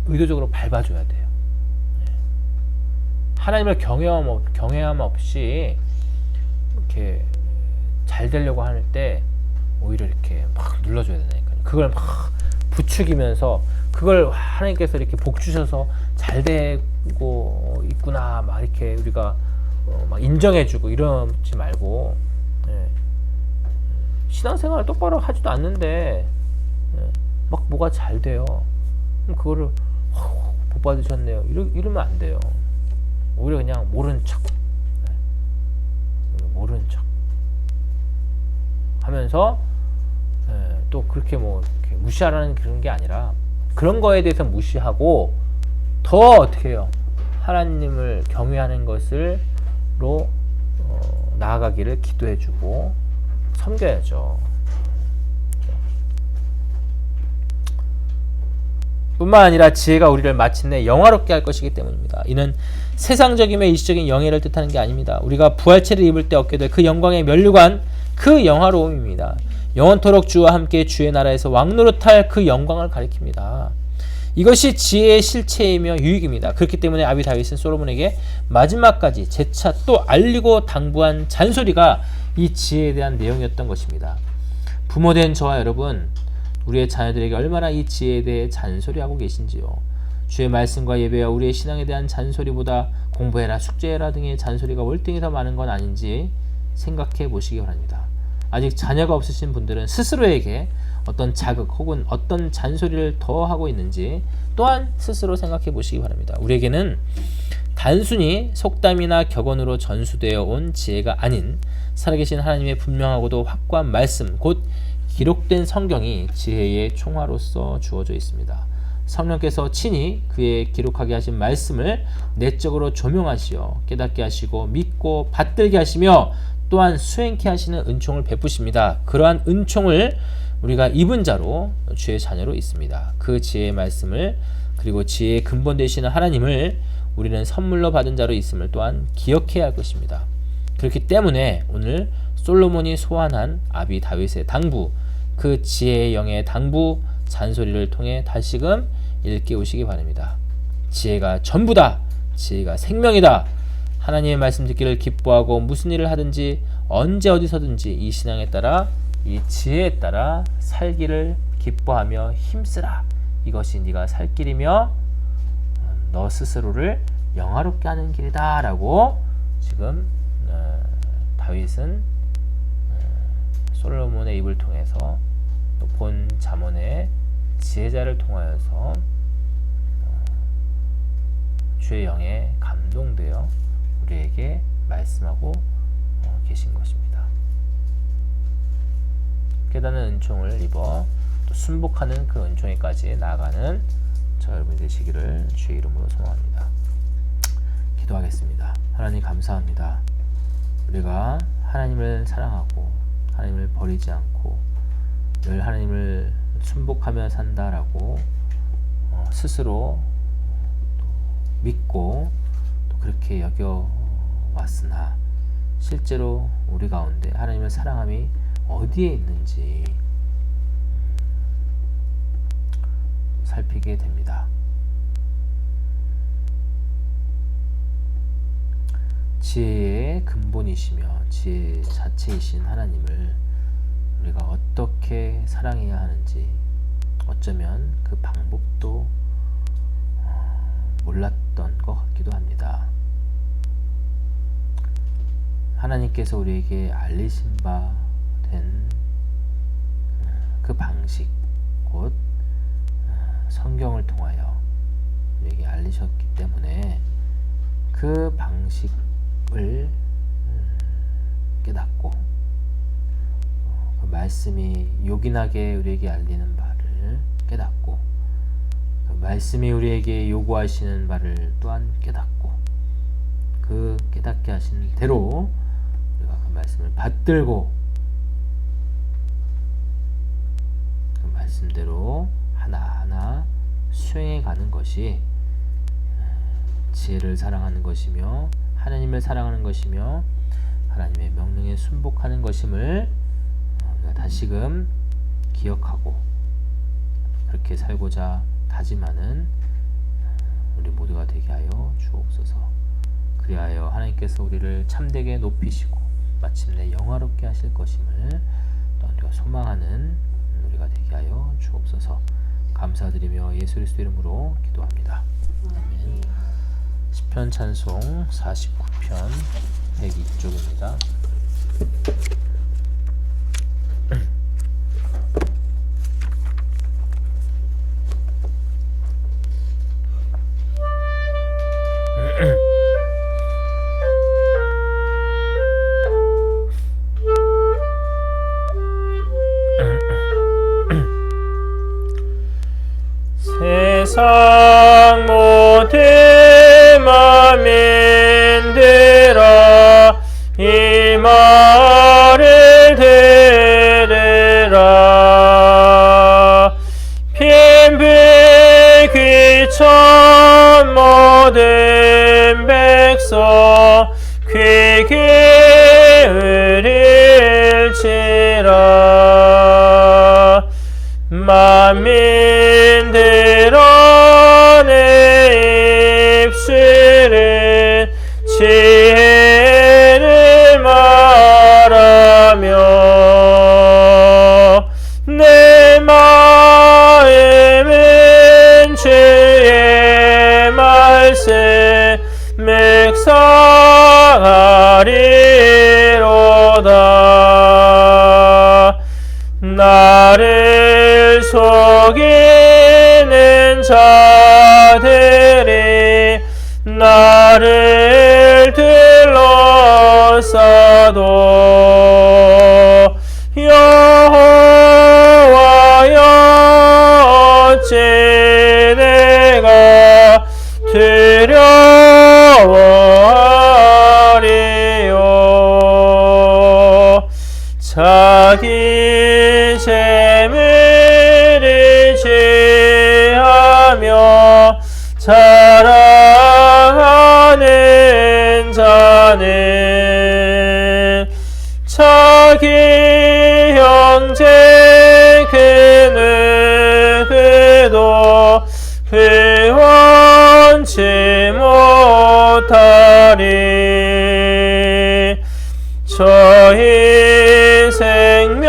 [SPEAKER 1] 의도적으로 밟아줘야 돼요. 하나님을 경외함 없이 이렇게 잘 되려고 할 때 오히려 이렇게 막 눌러줘야 되니까요. 그걸 막 부추기면서 그걸 하나님께서 이렇게 복 주셔서 잘 되고 있구나 막 이렇게 우리가 막 인정해주고 이러지 말고, 신앙생활 똑바로 하지도 않는데 막 뭐가 잘 돼요. 그럼 그거를 복 받으셨네요. 이러면 안 돼요. 오히려 그냥 모른 척 하면서 또 그렇게 뭐 이렇게 무시하라는 그런 게 아니라 그런 거에 대해서 무시하고 더 어떻게 해요? 하나님을 경외하는 것을로 나아가기를 기도해주고 섬겨야죠. 뿐만 아니라 지혜가 우리를 마침내 영화롭게 할 것이기 때문입니다. 이는 세상적이며 일시적인 영예를 뜻하는 게 아닙니다. 우리가 부활체를 입을 때 얻게 될 그 영광의 면류관, 그 영화로움입니다. 영원토록 주와 함께 주의 나라에서 왕노릇할 그 영광을 가리킵니다. 이것이 지혜의 실체이며 유익입니다. 그렇기 때문에 아비 다윗은 솔로몬에게 마지막까지 재차 또 알리고 당부한 잔소리가 이 지혜에 대한 내용이었던 것입니다. 부모된 저와 여러분, 우리의 자녀들에게 얼마나 이 지혜에 대해 잔소리하고 계신지요. 주의 말씀과 예배와 우리의 신앙에 대한 잔소리보다 공부해라, 숙제해라 등의 잔소리가 월등히 더 많은 건 아닌지 생각해 보시기 바랍니다. 아직 자녀가 없으신 분들은 스스로에게 어떤 자극 혹은 어떤 잔소리를 더 하고 있는지 또한 스스로 생각해 보시기 바랍니다. 우리에게는 단순히 속담이나 격언으로 전수되어 온 지혜가 아닌 살아계신 하나님의 분명하고도 확고한 말씀, 곧 기록된 성경이 지혜의 총화로서 주어져 있습니다. 성령께서 친히 그의 기록하게 하신 말씀을 내적으로 조명하시어 깨닫게 하시고 믿고 받들게 하시며 또한 수행케 하시는 은총을 베푸십니다. 그러한 은총을 우리가 입은 자로 주의 자녀로 있습니다. 그 지혜의 말씀을 그리고 지혜의 근본 되시는 하나님을 우리는 선물로 받은 자로 있음을 또한 기억해야 할 것입니다. 그렇기 때문에 오늘 솔로몬이 소환한 아비 다윗의 당부, 그 지혜의 영의 당부 잔소리를 통해 다시금 일깨우시기 바랍니다. 지혜가 전부다. 지혜가 생명이다. 하나님의 말씀 듣기를 기뻐하고 무슨 일을 하든지 언제 어디서든지 이 신앙에 따라 이 지혜에 따라 살기를 기뻐하며 힘쓰라. 이것이 네가 살 길이며 너 스스로를 영화롭게 하는 길이다 라고 지금 다윗은 솔로몬의 입을 통해서 또 본 잠언의 지혜자를 통하여서 주의 영에 감동되어 우리에게 말씀하고 계신 것입니다. 깨닫는 은총을 입어 또 순복하는 그 은총에까지 나아가는 저 여러분이 되시기를 주의 이름으로 소망합니다. 기도하겠습니다. 하나님 감사합니다. 우리가 하나님을 사랑하고 하나님을 버리지 않고 늘 하나님을 순복하며 산다라고 스스로 또 믿고 또 그렇게 여겨왔으나 실제로 우리 가운데 하나님을 사랑함이 어디에 있는지 살피게 됩니다. 지혜의 근본이시며 지혜 자체이신 하나님을 우리가 어떻게 사랑해야 하는지 어쩌면 그 방법도 몰랐던 것 같기도 합니다. 하나님께서 우리에게 알리신 바 된 그 방식, 곧 성경을 통하여 우리에게 알리셨기 때문에 그 방식을 깨닫고 그 말씀이 요긴하게 우리에게 알리는 바를 깨닫고 그 말씀이 우리에게 요구하시는 바를 또한 깨닫고 그 깨닫게 하신 대로 우리가 그 말씀을 받들고 그 말씀대로 하나하나 수행해 가는 것이 지혜를 사랑하는 것이며 하나님을 사랑하는 것이며 하나님의 명령에 순복하는 것임을 우리가 다시금 기억하고 그렇게 살고자 다짐하는 우리 모두가 되게 하여 주옵소서. 그리하여 하나님께서 우리를 참되게 높이시고 마침내 영화롭게 하실 것임을 또 우리가 소망하는 우리가 되게 하여 주옵소서. 감사드리며 예수 그리스도 이름으로 기도합니다. 아멘. 시편 찬송 49편 102쪽입니다.
[SPEAKER 2] 세상 모든 만민들아 이 말을 들으라. 빈불 귀천 모든 백성 귀 기울일지라. 만민들아 내 입술은 지혜를 말하며 내 마음은 주의 말씀 묵상하리로다. 나를 속이는 자들이 나를 둘러싸도 여호와여 어찌 내가 두려워하리요. 자기 재물을 취하며 자랑하는 자는 자기 형제 그 누구도 구원치 못하리. 저희 생명의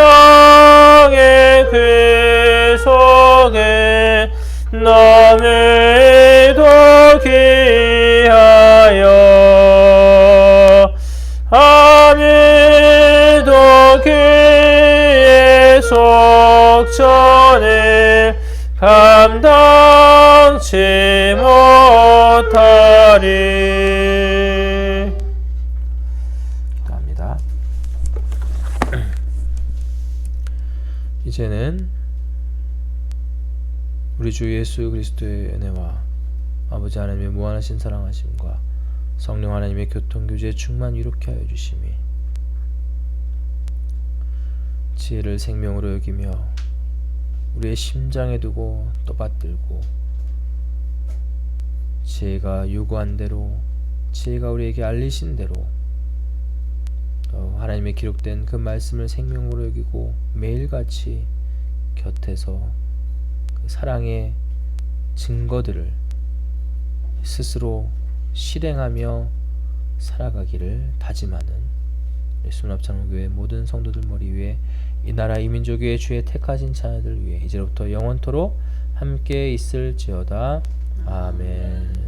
[SPEAKER 2] 그 속에 너무도 귀하여 아무도 그의 속전을 감당치 못하리.
[SPEAKER 1] 기도합니다. 이제는 우리 주 예수 그리스도의 은혜와 아버지 하나님의 무한하신 사랑하심과 성령 하나님의 교통교제에 충만 이롭게 하여 주심이 지혜를 생명으로 여기며 우리의 심장에 두고 떠받들고 지혜가 요구한 대로 지혜가 우리에게 알리신 대로 하나님의 기록된 그 말씀을 생명으로 여기고 매일같이 곁에서 그 사랑의 증거들을 스스로 실행하며 살아가기를 다짐하는 수납장로교회 모든 성도들 머리 위에 이 나라 이 민족 위에 주의 택하신 자녀들 위해 이제로부터 영원토록 함께 있을지어다. 아멘.